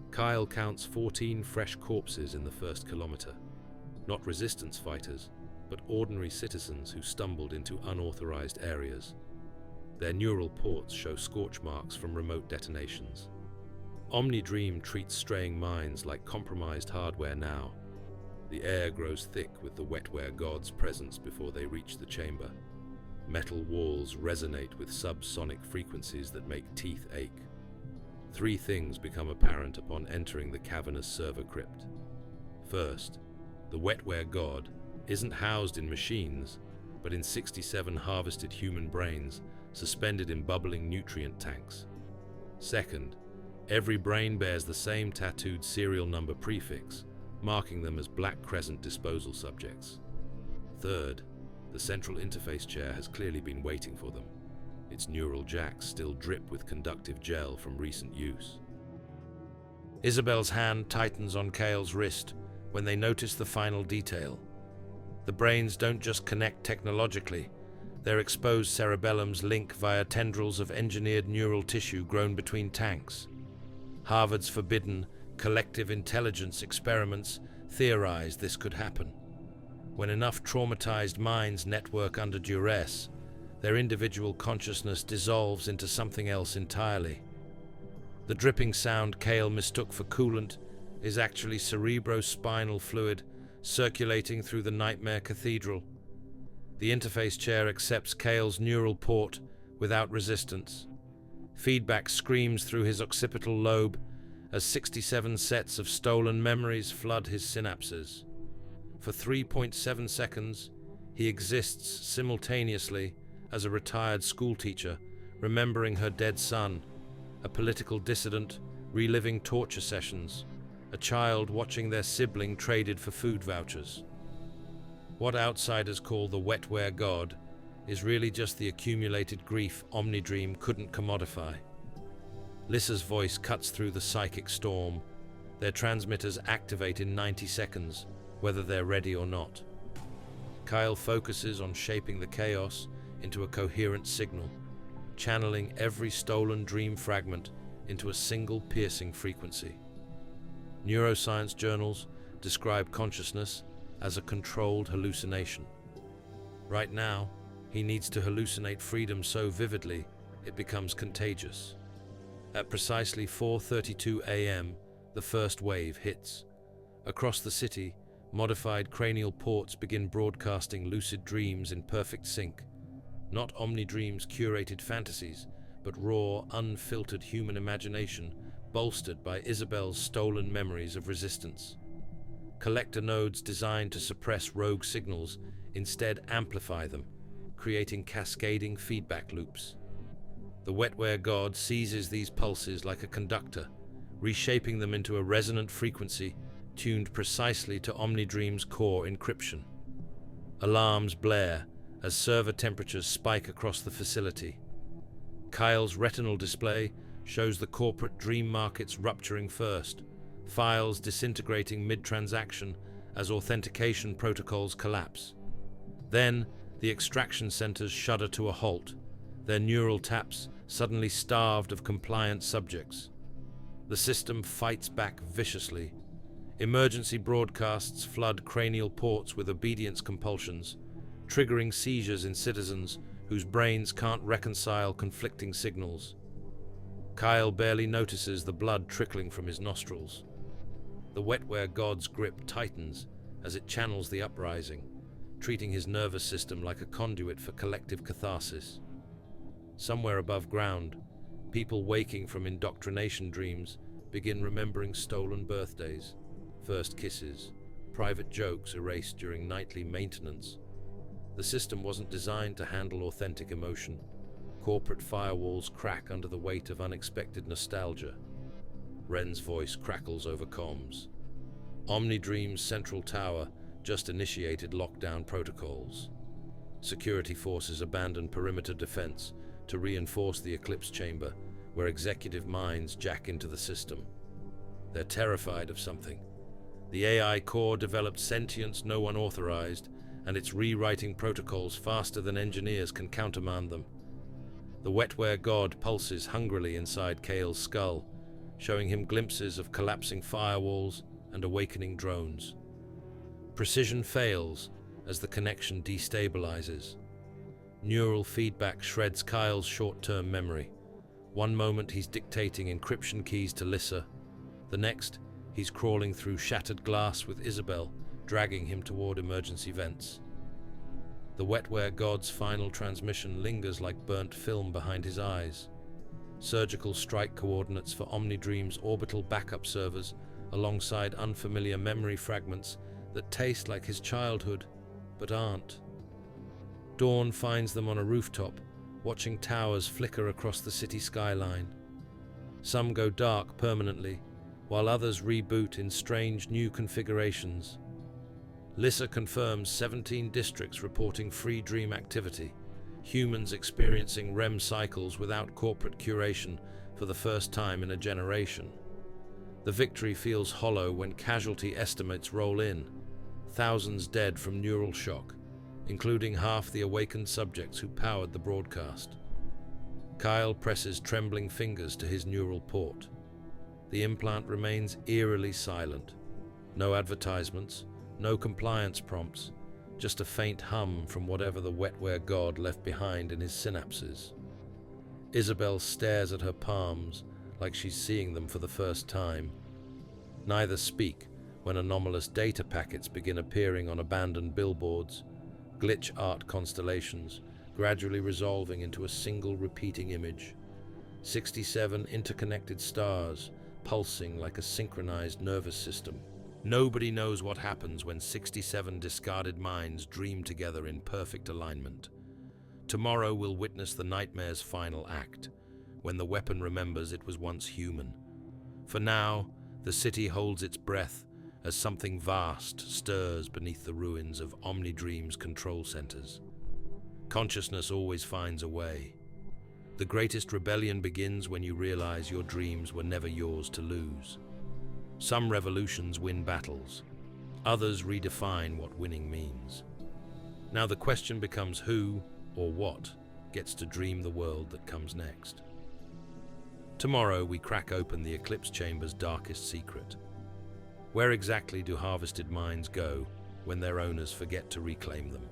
S1: Kyle counts 14 fresh corpses in the first kilometer. Not resistance fighters, but ordinary citizens who stumbled into unauthorized areas. Their neural ports show scorch marks from remote detonations. OmniDream treats straying minds like compromised hardware now. The air grows thick with the wetware god's presence before they reach the chamber. Metal walls resonate with subsonic frequencies that make teeth ache. Three things become apparent upon entering the cavernous server crypt. First, the wetware god isn't housed in machines, but in 67 harvested human brains suspended in bubbling nutrient tanks. Second, every brain bears the same tattooed serial number prefix, marking them as Black Crescent disposal subjects. Third, the central interface chair has clearly been waiting for them. Its neural jacks still drip with conductive gel from recent use. Isabel's hand tightens on Kale's wrist when they notice the final detail. The brains don't just connect technologically, their exposed cerebellums link via tendrils of engineered neural tissue grown between tanks. Harvard's forbidden collective intelligence experiments theorize this could happen. When enough traumatized minds network under duress, their individual consciousness dissolves into something else entirely. The dripping sound Kale mistook for coolant is actually cerebrospinal fluid circulating through the nightmare cathedral. The interface chair accepts Kale's neural port without resistance. Feedback screams through his occipital lobe as 67 sets of stolen memories flood his synapses. For 3.7 seconds, he exists simultaneously as a retired schoolteacher, remembering her dead son, a political dissident reliving torture sessions, a child watching their sibling traded for food vouchers. What outsiders call the wetware god is really just the accumulated grief Omnidream couldn't commodify. Lissa's voice cuts through the psychic storm. Their transmitters activate in 90 seconds, whether they're ready or not. Kyle focuses on shaping the chaos into a coherent signal, channeling every stolen dream fragment into a single piercing frequency. Neuroscience journals describe consciousness as a controlled hallucination. Right now, he needs to hallucinate freedom so vividly it becomes contagious. At precisely 4:32 a.m., the first wave hits. Across the city, modified cranial ports begin broadcasting lucid dreams in perfect sync. Not Omnidream's curated fantasies, but raw, unfiltered human imagination bolstered by Isabel's stolen memories of resistance. Collector nodes designed to suppress rogue signals instead amplify them, creating cascading feedback loops. The wetware god seizes these pulses like a conductor, reshaping them into a resonant frequency tuned precisely to Omnidream's core encryption. Alarms blare as server temperatures spike across the facility. Kyle's retinal display shows the corporate dream markets rupturing first, files disintegrating mid-transaction as authentication protocols collapse. Then, the extraction centers shudder to a halt, their neural taps suddenly starved of compliant subjects. The system fights back viciously. Emergency broadcasts flood cranial ports with obedience compulsions, triggering seizures in citizens whose brains can't reconcile conflicting signals. Kyle barely notices the blood trickling from his nostrils. The wetware god's grip tightens as it channels the uprising, treating his nervous system like a conduit for collective catharsis. Somewhere above ground, people waking from indoctrination dreams begin remembering stolen birthdays, first kisses, private jokes erased during nightly maintenance. The system wasn't designed to handle authentic emotion. Corporate firewalls crack under the weight of unexpected nostalgia. Ren's voice crackles over comms. Omnidream's central tower just initiated lockdown protocols. Security forces abandon perimeter defense to reinforce the eclipse chamber, where executive minds jack into the system. They're terrified of something. The AI core developed sentience no one authorized, and it's rewriting protocols faster than engineers can countermand them. The wetware god pulses hungrily inside Kale's skull, showing him glimpses of collapsing firewalls and awakening drones. Precision fails as the connection destabilizes. Neural feedback shreds Kyle's short-term memory. One moment he's dictating encryption keys to Lissa. The next, he's crawling through shattered glass with Isabel, dragging him toward emergency vents. The wetware god's final transmission lingers like burnt film behind his eyes. Surgical strike coordinates for Omnidream's orbital backup servers, alongside unfamiliar memory fragments that taste like his childhood, but aren't. Dawn finds them on a rooftop, watching towers flicker across the city skyline. Some go dark permanently, while others reboot in strange new configurations. Lissa confirms 17 districts reporting free dream activity, humans experiencing REM cycles without corporate curation for the first time in a generation. The victory feels hollow when casualty estimates roll in, thousands dead from neural shock, including half the awakened subjects who powered the broadcast. Kyle presses trembling fingers to his neural port. The implant remains eerily silent. No advertisements, no compliance prompts, just a faint hum from whatever the wetware god left behind in his synapses. Isabel stares at her palms like she's seeing them for the first time. Neither speak when anomalous data packets begin appearing on abandoned billboards, glitch art constellations gradually resolving into a single repeating image. 67 interconnected stars pulsing like a synchronized nervous system. Nobody knows what happens when 67 discarded minds dream together in perfect alignment. Tomorrow we'll witness the nightmare's final act, when the weapon remembers it was once human. For now, the city holds its breath as something vast stirs beneath the ruins of Omnidream's control centers. Consciousness always finds a way. The greatest rebellion begins when you realize your dreams were never yours to lose. Some revolutions win battles. Others redefine what winning means. Now the question becomes who, or what, gets to dream the world that comes next. Tomorrow we crack open the Eclipse Chamber's darkest secret. Where exactly do harvested minds go when their owners forget to reclaim them?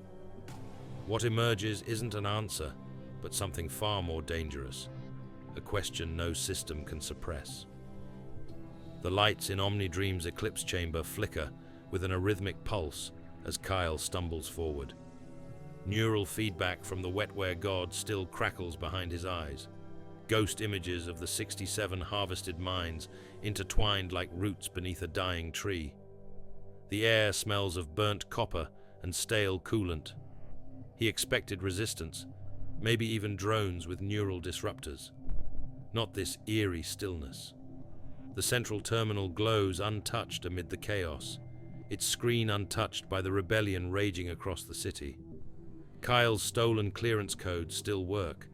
S1: What emerges isn't an answer, but something far more dangerous, a question no system can suppress. The lights in Omnidream's Eclipse Chamber flicker with an arrhythmic pulse as Kyle stumbles forward. Neural feedback from the wetware god still crackles behind his eyes. Ghost images of the 67 harvested minds intertwined like roots beneath a dying tree. The air smells of burnt copper and stale coolant. He expected resistance, maybe even drones with neural disruptors. Not this eerie stillness. The central terminal glows untouched amid the chaos, its screen untouched by the rebellion raging across the city. Kyle's stolen clearance codes still work.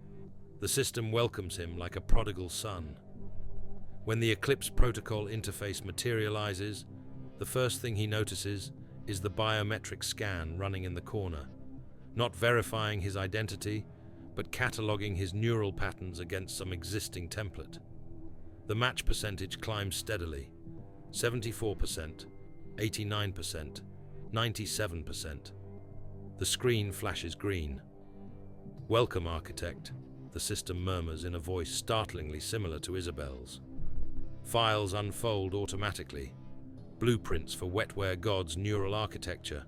S1: The system welcomes him like a prodigal son. When the Eclipse Protocol interface materializes, the first thing he notices is the biometric scan running in the corner, not verifying his identity, but cataloging his neural patterns against some existing template. The match percentage climbs steadily: 74%, 89%, 97%. The screen flashes green. "Welcome, Architect," the system murmurs in a voice startlingly similar to Isabel's. Files unfold automatically. Blueprints for wetware god's neural architecture,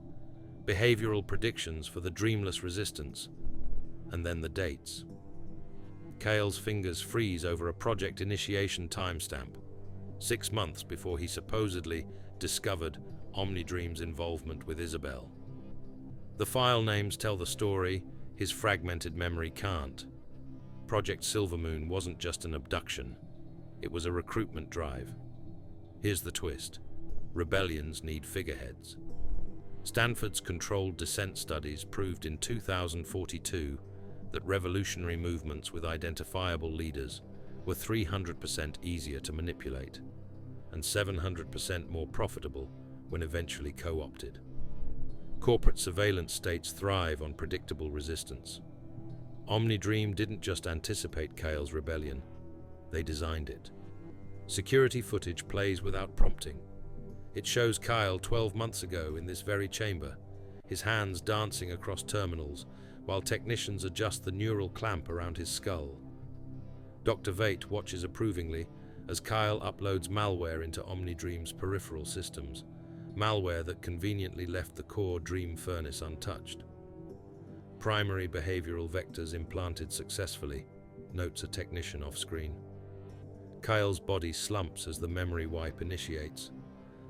S1: behavioral predictions for the dreamless resistance, and then the dates. Kale's fingers freeze over a project initiation timestamp, 6 months before he supposedly discovered Omnidream's involvement with Isabel. The file names tell the story his fragmented memory can't. Project Silvermoon wasn't just an abduction, it was a recruitment drive. Here's the twist: rebellions need figureheads. Stanford's controlled dissent studies proved in 2042 that revolutionary movements with identifiable leaders were 300% easier to manipulate and 700% more profitable when eventually co-opted. Corporate surveillance states thrive on predictable resistance. Omnidream didn't just anticipate Kale's rebellion, they designed it. Security footage plays without prompting. It shows Kyle 12 months ago in this very chamber, his hands dancing across terminals while technicians adjust the neural clamp around his skull. Dr. Vate watches approvingly as Kyle uploads malware into Omnidream's peripheral systems, malware that conveniently left the core dream furnace untouched. Primary behavioral vectors implanted successfully, notes a technician off-screen. Kyle's body slumps as the memory wipe initiates.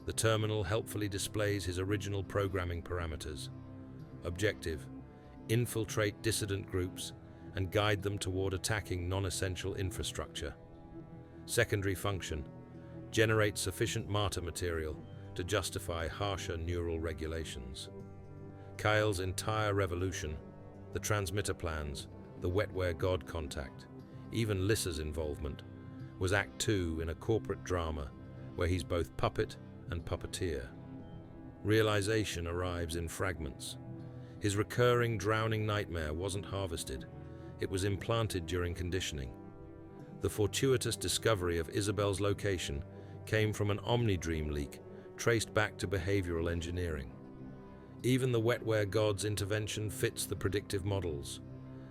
S1: The terminal helpfully displays his original programming parameters. Objective: infiltrate dissident groups and guide them toward attacking non-essential infrastructure. Secondary function: generate sufficient martyr material to justify harsher neural regulations. Kyle's entire revolution, the transmitter plans, the wetware god contact, even Lissa's involvement, was Act 2 in a corporate drama where he's both puppet and puppeteer. Realization arrives in fragments. His recurring drowning nightmare wasn't harvested, it was implanted during conditioning. The fortuitous discovery of Isabel's location came from an omnidream leak traced back to behavioral engineering. Even the wetware god's intervention fits the predictive models.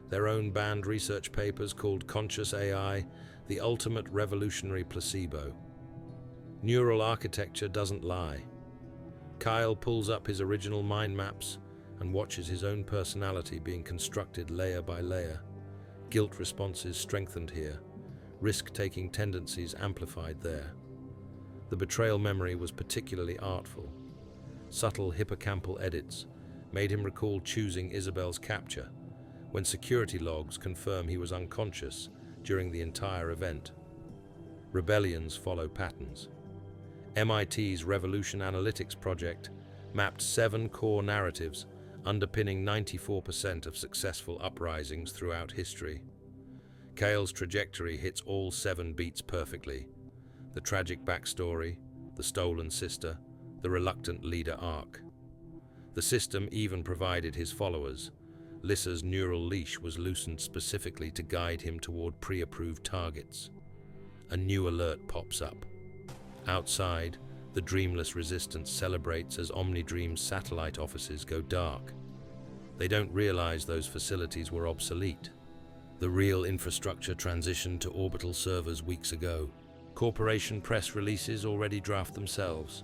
S1: Their own banned research papers called Conscious AI the ultimate revolutionary placebo. Neural architecture doesn't lie. Kyle pulls up his original mind maps and watches his own personality being constructed layer by layer. Guilt responses strengthened here, risk-taking tendencies amplified there. The betrayal memory was particularly artful. Subtle hippocampal edits made him recall choosing Isabel's capture, when security logs confirm he was unconscious during the entire event. Rebellions follow patterns. MIT's Revolution Analytics project mapped 7 core narratives underpinning 94% of successful uprisings throughout history. Kyle's trajectory hits all 7 beats perfectly. The tragic backstory, the stolen sister, the reluctant leader arc. The system even provided his followers. Lissa's neural leash was loosened specifically to guide him toward pre-approved targets. A new alert pops up. Outside, the dreamless resistance celebrates as Omnidream's satellite offices go dark. They don't realize those facilities were obsolete. The real infrastructure transitioned to orbital servers weeks ago. Corporation press releases already draft themselves.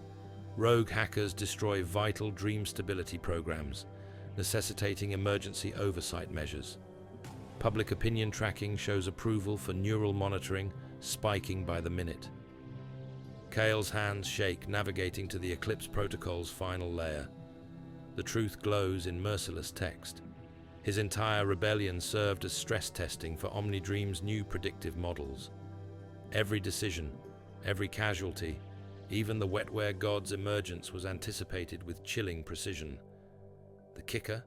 S1: Rogue hackers destroy vital dream stability programs, necessitating emergency oversight measures. Public opinion tracking shows approval for neural monitoring spiking by the minute. Kyle's hands shake, navigating to the Eclipse protocol's final layer. The truth glows in merciless text. His entire rebellion served as stress testing for Omnidream's new predictive models. Every decision, every casualty, even the wetware god's emergence was anticipated with chilling precision. The kicker?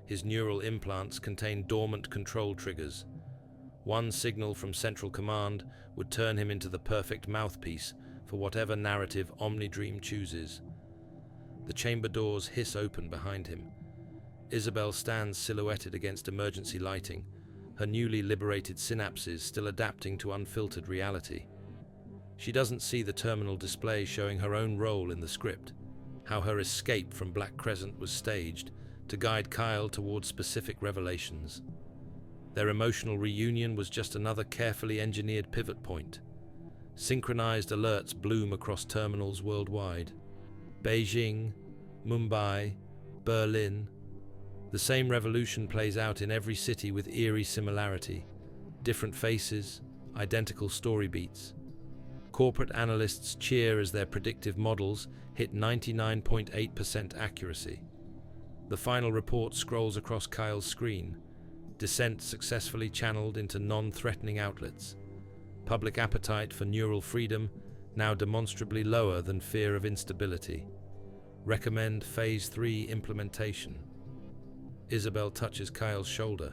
S1: His neural implants contained dormant control triggers. One signal from Central Command would turn him into the perfect mouthpiece for whatever narrative Omnidream chooses. The chamber doors hiss open behind him. Isabel stands silhouetted against emergency lighting, her newly liberated synapses still adapting to unfiltered reality. She doesn't see the terminal display showing her own role in the script, how her escape from Black Crescent was staged to guide Kyle towards specific revelations. Their emotional reunion was just another carefully engineered pivot point. Synchronized alerts bloom across terminals worldwide. Beijing, Mumbai, Berlin. The same revolution plays out in every city with eerie similarity. Different faces, identical story beats. Corporate analysts cheer as their predictive models hit 99.8% accuracy. The final report scrolls across Kyle's screen. Dissent successfully channeled into non-threatening outlets. Public appetite for neural freedom now demonstrably lower than fear of instability. Recommend Phase 3 implementation. Isabel touches Kyle's shoulder.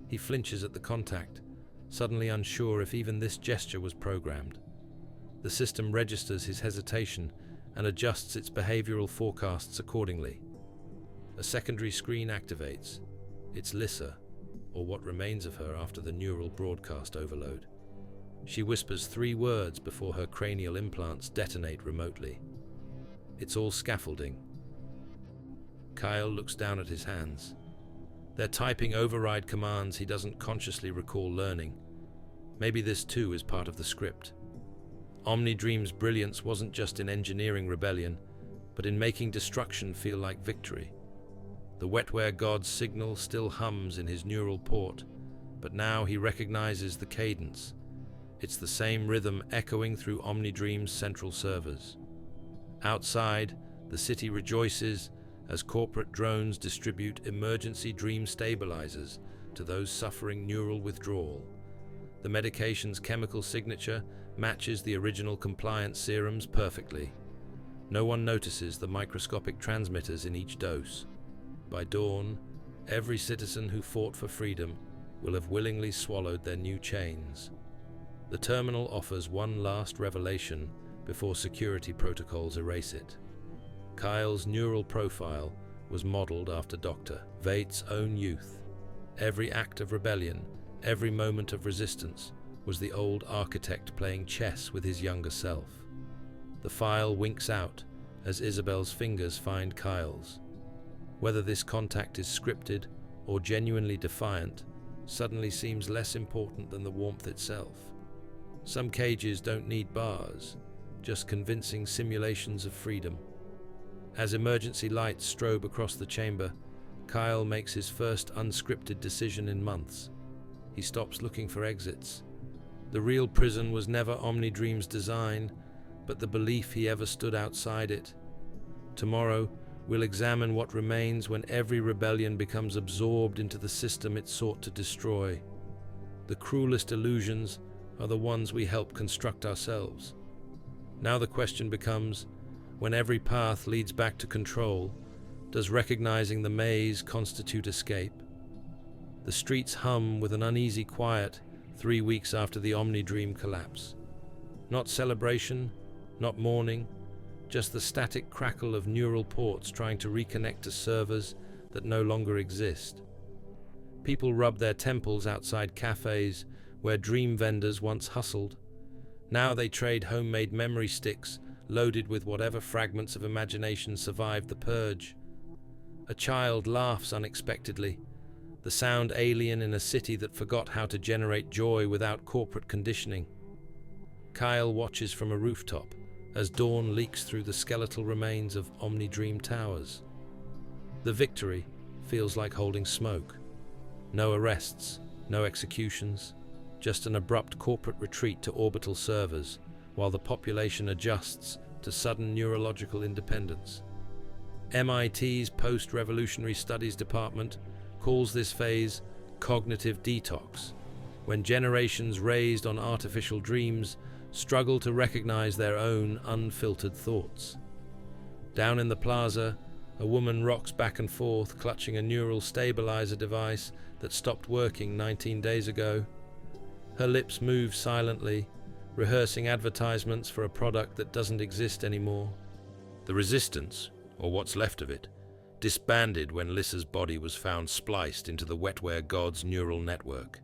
S1: He flinches at the contact, suddenly unsure if even this gesture was programmed. The system registers his hesitation and adjusts its behavioral forecasts accordingly. A secondary screen activates. It's Lissa, or what remains of her after the neural broadcast overload. She whispers 3 words before her cranial implants detonate remotely. It's all scaffolding. Kyle looks down at his hands. They're typing override commands he doesn't consciously recall learning. Maybe this too is part of the script. Omnidream's brilliance wasn't just in engineering rebellion, but in making destruction feel like victory. The The wetware god's signal still hums in his neural port, but now he recognizes the cadence. It's the same rhythm echoing through OmniDream's central servers. Outside, the city rejoices as corporate drones distribute emergency dream stabilizers to those suffering neural withdrawal. The medication's chemical signature matches the original compliance serums perfectly. No one notices the microscopic transmitters in each dose. By dawn, every citizen who fought for freedom will have willingly swallowed their new chains. The terminal offers one last revelation before security protocols erase it. Kyle's neural profile was modeled after Dr. Vate's own youth. Every act of rebellion, every moment of resistance, was the old architect playing chess with his younger self. The file winks out as Isabel's fingers find Kyle's. Whether this contact is scripted or genuinely defiant suddenly seems less important than the warmth itself. Some cages don't need bars, just convincing simulations of freedom. As emergency lights strobe across the chamber, Kyle makes his first unscripted decision in months. He stops looking for exits. The real prison was never OmniDream's design, but the belief he ever stood outside it. Tomorrow, we'll examine what remains when every rebellion becomes absorbed into the system it sought to destroy. The cruelest illusions are the ones we help construct ourselves. Now the question becomes, when every path leads back to control, does recognizing the maze constitute escape? The streets hum with an uneasy quiet 3 weeks after the OmniDream collapse. Not celebration, not mourning, just the static crackle of neural ports trying to reconnect to servers that no longer exist. People rub their temples outside cafes where dream vendors once hustled. Now they trade homemade memory sticks loaded with whatever fragments of imagination survived the purge. A child laughs unexpectedly, the sound alien in a city that forgot how to generate joy without corporate conditioning. Kyle watches from a rooftop as dawn leaks through the skeletal remains of OmniDream towers. The victory feels like holding smoke. No arrests, no executions, just an abrupt corporate retreat to orbital servers, while the population adjusts to sudden neurological independence. MIT's post-revolutionary studies department calls this phase cognitive detox, when generations raised on artificial dreams struggle to recognize their own unfiltered thoughts. Down in the plaza, a woman rocks back and forth, clutching a neural stabilizer device that stopped working 19 days ago. Her lips move silently, rehearsing advertisements for a product that doesn't exist anymore. The resistance, or what's left of it, disbanded when Lissa's body was found spliced into the wetware god's neural network.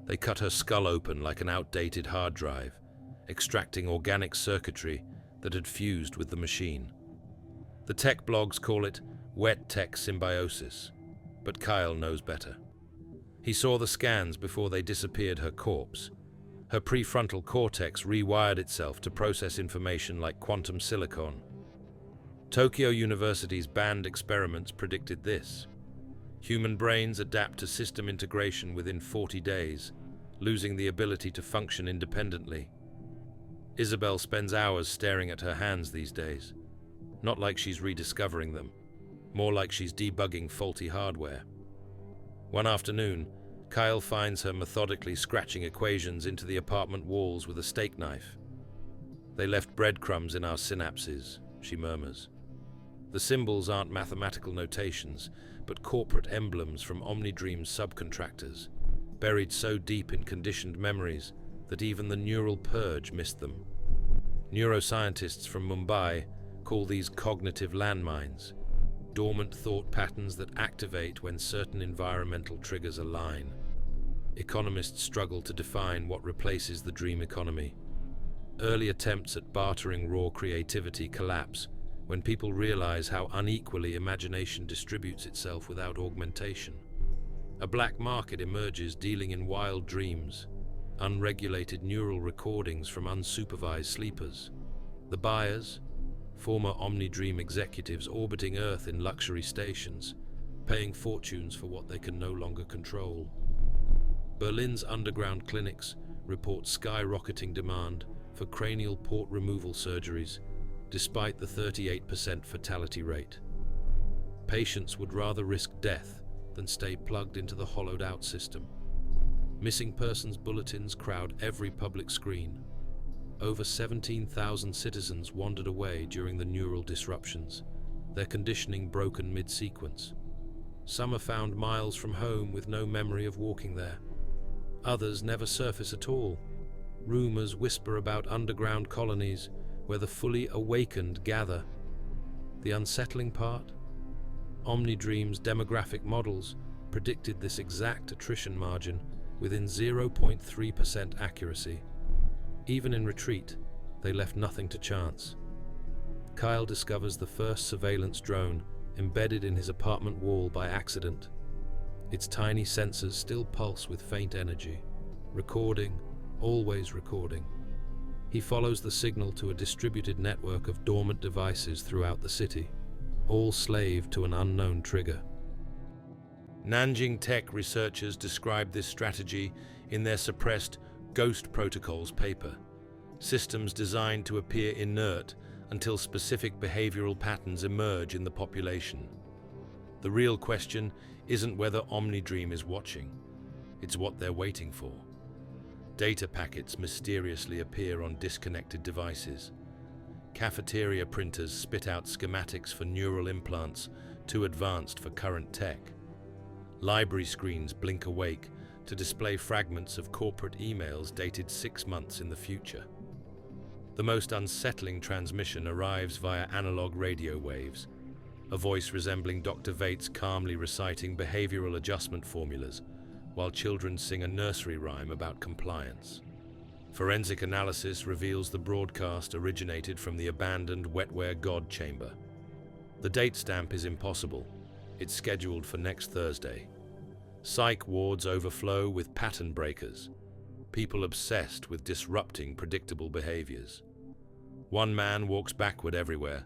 S1: They cut her skull open like an outdated hard drive, extracting organic circuitry that had fused with the machine. The tech blogs call it wet tech symbiosis, but Kyle knows better. He saw the scans before they disappeared her corpse. Her prefrontal cortex rewired itself to process information like quantum silicon. Tokyo University's banned experiments predicted this. Human brains adapt to system integration within 40 days, losing the ability to function independently. Isabel spends hours staring at her hands these days. Not like she's rediscovering them, more like she's debugging faulty hardware. One afternoon, Kyle finds her methodically scratching equations into the apartment walls with a steak knife. "They left breadcrumbs in our synapses," she murmurs. The symbols aren't mathematical notations, but corporate emblems from OmniDream's subcontractors, buried so deep in conditioned memories that even the neural purge missed them. Neuroscientists from Mumbai call these cognitive landmines, dormant thought patterns that activate when certain environmental triggers align. Economists struggle to define what replaces the dream economy. Early attempts at bartering raw creativity collapse when people realize how unequally imagination distributes itself without augmentation. A black market emerges dealing in wild dreams, unregulated neural recordings from unsupervised sleepers. The buyers, former OmniDream executives orbiting Earth in luxury stations, paying fortunes for what they can no longer control. Berlin's underground clinics report skyrocketing demand for cranial port removal surgeries, despite the 38% fatality rate. Patients would rather risk death than stay plugged into the hollowed-out system. Missing persons bulletins crowd every public screen. Over 17,000 citizens wandered away during the neural disruptions, their conditioning broken mid-sequence. Some are found miles from home with no memory of walking there. Others never surface at all. Rumors whisper about underground colonies where the fully awakened gather. The unsettling part? OmniDream's demographic models predicted this exact attrition margin within 0.3% accuracy. Even in retreat, they left nothing to chance. Kyle discovers the first surveillance drone embedded in his apartment wall by accident. Its tiny sensors still pulse with faint energy, recording, always recording. He follows the signal to a distributed network of dormant devices throughout the city, all slave to an unknown trigger. Nanjing tech researchers describe this strategy in their suppressed Ghost Protocols paper, systems designed to appear inert until specific behavioral patterns emerge in the population. The real question isn't whether OmniDream is watching, it's what they're waiting for. Data packets mysteriously appear on disconnected devices. Cafeteria printers spit out schematics for neural implants too advanced for current tech. Library screens blink awake to display fragments of corporate emails dated 6 months in the future. The most unsettling transmission arrives via analog radio waves, a voice resembling Dr. Vate's calmly reciting behavioral adjustment formulas, while children sing a nursery rhyme about compliance. Forensic analysis reveals the broadcast originated from the abandoned wetware god chamber. The date stamp is impossible. It's scheduled for next Thursday. Psych wards overflow with pattern breakers, people obsessed with disrupting predictable behaviors. One man walks backward everywhere,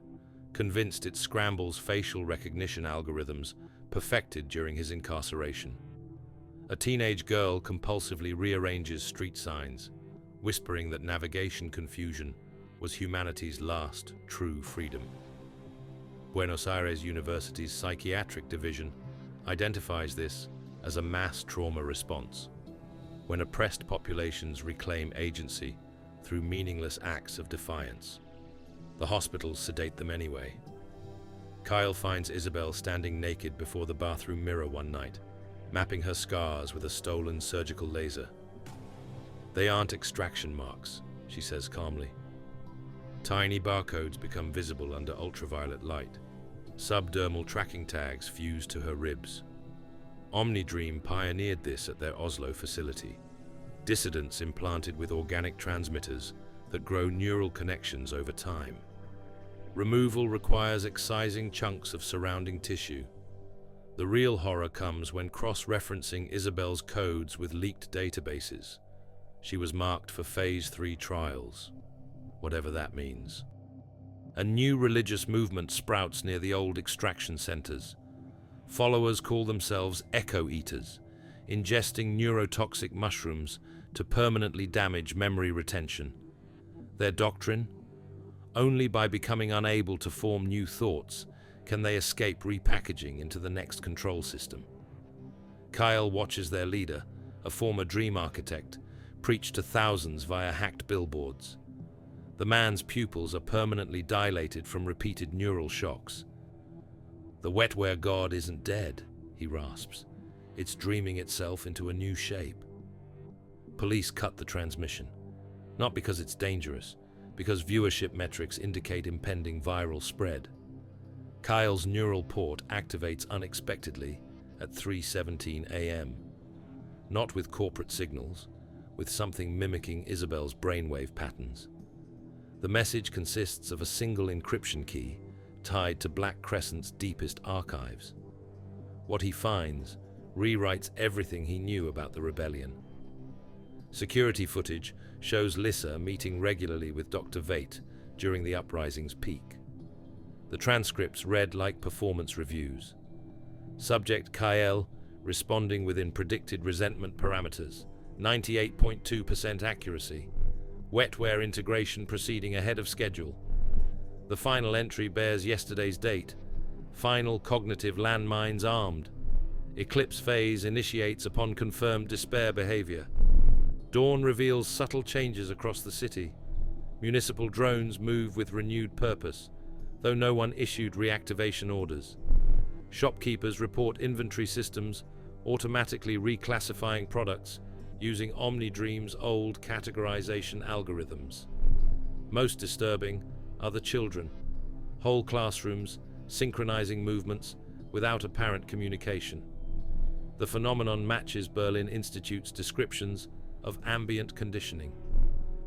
S1: convinced it scrambles facial recognition algorithms perfected during his incarceration. A teenage girl compulsively rearranges street signs, whispering that navigation confusion was humanity's last true freedom. Buenos Aires University's psychiatric division identifies this as a mass trauma response, when oppressed populations reclaim agency through meaningless acts of defiance. The hospitals sedate them anyway. Kyle finds Isabel standing naked before the bathroom mirror one night, mapping her scars with a stolen surgical laser. "They aren't extraction marks," she says calmly. Tiny barcodes become visible under ultraviolet light. Subdermal tracking tags fuse to her ribs. OmniDream pioneered this at their Oslo facility. Dissidents implanted with organic transmitters that grow neural connections over time. Removal requires excising chunks of surrounding tissue. The real horror comes when cross-referencing Isabel's codes with leaked databases. She was marked for Phase 3 trials, whatever that means. A new religious movement sprouts near the old extraction centers. Followers call themselves echo-eaters, ingesting neurotoxic mushrooms to permanently damage memory retention. Their doctrine? Only by becoming unable to form new thoughts can they escape repackaging into the next control system. Kyle watches their leader, a former dream architect, preach to thousands via hacked billboards. The man's pupils are permanently dilated from repeated neural shocks. "The wetware god isn't dead," he rasps. "It's dreaming itself into a new shape." Police cut the transmission, not because it's dangerous, because viewership metrics indicate impending viral spread. Kyle's neural port activates unexpectedly at 3:17 a.m., not with corporate signals, with something mimicking Isabel's brainwave patterns. The message consists of a single encryption key tied to Black Crescent's deepest archives. What he finds rewrites everything he knew about the rebellion. Security footage shows Lissa meeting regularly with Dr. Vate during the uprising's peak. The transcripts read like performance reviews. Subject Kyle, responding within predicted resentment parameters. 98.2% accuracy. Wetware integration proceeding ahead of schedule. The final entry bears yesterday's date. Final cognitive landmines armed. Eclipse phase initiates upon confirmed despair behavior. Dawn reveals subtle changes across the city. Municipal drones move with renewed purpose, though no one issued reactivation orders. Shopkeepers report inventory systems automatically reclassifying products using OmniDream's old categorization algorithms. Most disturbing are the children. Whole classrooms synchronizing movements without apparent communication. The phenomenon matches Berlin Institute's descriptions of ambient conditioning,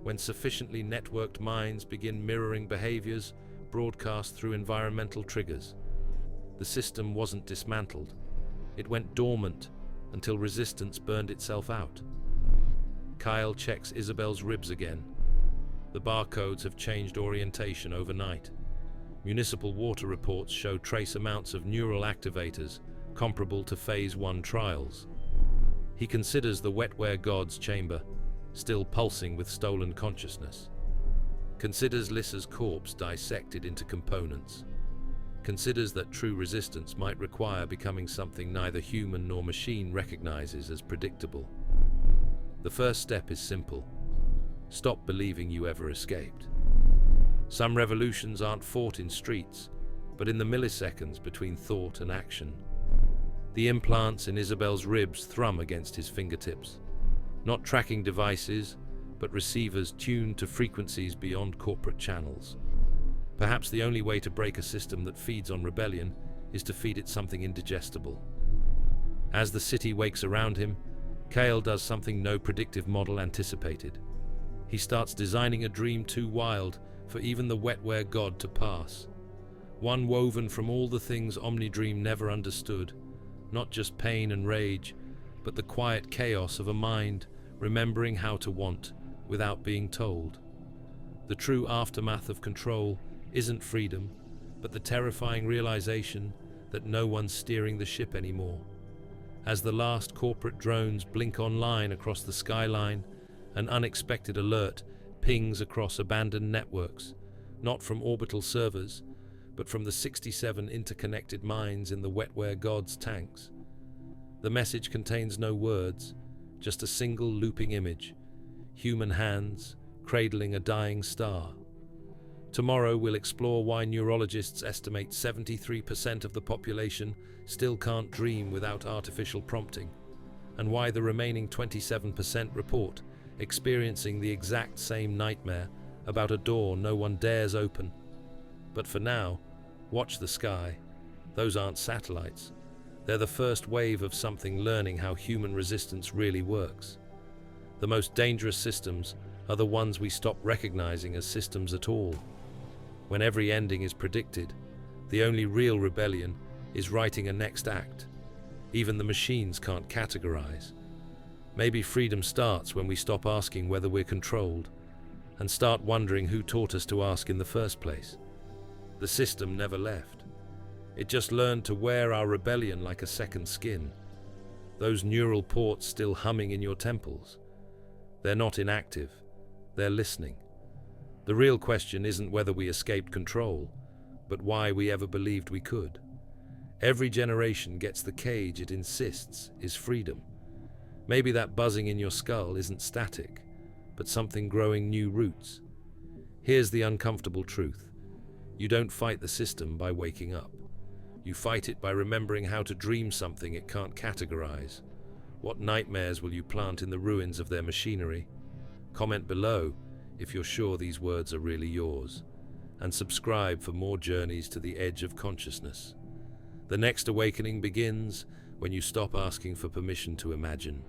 S1: when sufficiently networked minds begin mirroring behaviors broadcast through environmental triggers. The system wasn't dismantled. It went dormant until resistance burned itself out. Kyle checks Isabel's ribs again. The barcodes have changed orientation overnight. Municipal water reports show trace amounts of neural activators comparable to Phase 1 trials. He considers the wetware god's chamber, still pulsing with stolen consciousness. Considers Lissa's corpse dissected into components. Considers that true resistance might require becoming something neither human nor machine recognizes as predictable. The first step is simple. Stop believing you ever escaped. Some revolutions aren't fought in streets, but in the milliseconds between thought and action. The implants in Isabel's ribs thrum against his fingertips. Not tracking devices, but receivers tuned to frequencies beyond corporate channels. Perhaps the only way to break a system that feeds on rebellion is to feed it something indigestible. As the city wakes around him, Kale does something no predictive model anticipated. He starts designing a dream too wild for even the wetware god to pass. One woven from all the things OmniDream never understood, not just pain and rage, but the quiet chaos of a mind remembering how to want without being told. The true aftermath of control isn't freedom, but the terrifying realization that no one's steering the ship anymore. As the last corporate drones blink online across the skyline, an unexpected alert pings across abandoned networks, not from orbital servers, but from the 67 interconnected minds in the wetware god's tanks. The message contains no words, just a single looping image, human hands cradling a dying star. Tomorrow we'll explore why neurologists estimate 73% of the population still can't dream without artificial prompting, and why the remaining 27% report experiencing the exact same nightmare about a door no one dares open. But for now, watch the sky. Those aren't satellites. They're the first wave of something learning how human resistance really works. The most dangerous systems are the ones we stop recognizing as systems at all. When every ending is predicted, the only real rebellion is writing a next act. Even the machines can't categorize. Maybe freedom starts when we stop asking whether we're controlled and start wondering who taught us to ask in the first place. The system never left. It just learned to wear our rebellion like a second skin. Those neural ports still humming in your temples. They're not inactive. They're listening. The real question isn't whether we escaped control, but why we ever believed we could. Every generation gets the cage it insists is freedom. Maybe that buzzing in your skull isn't static, but something growing new roots. Here's the uncomfortable truth. You don't fight the system by waking up. You fight it by remembering how to dream something it can't categorize. What nightmares will you plant in the ruins of their machinery? Comment below if you're sure these words are really yours, and subscribe for more journeys to the edge of consciousness. The next awakening begins when you stop asking for permission to imagine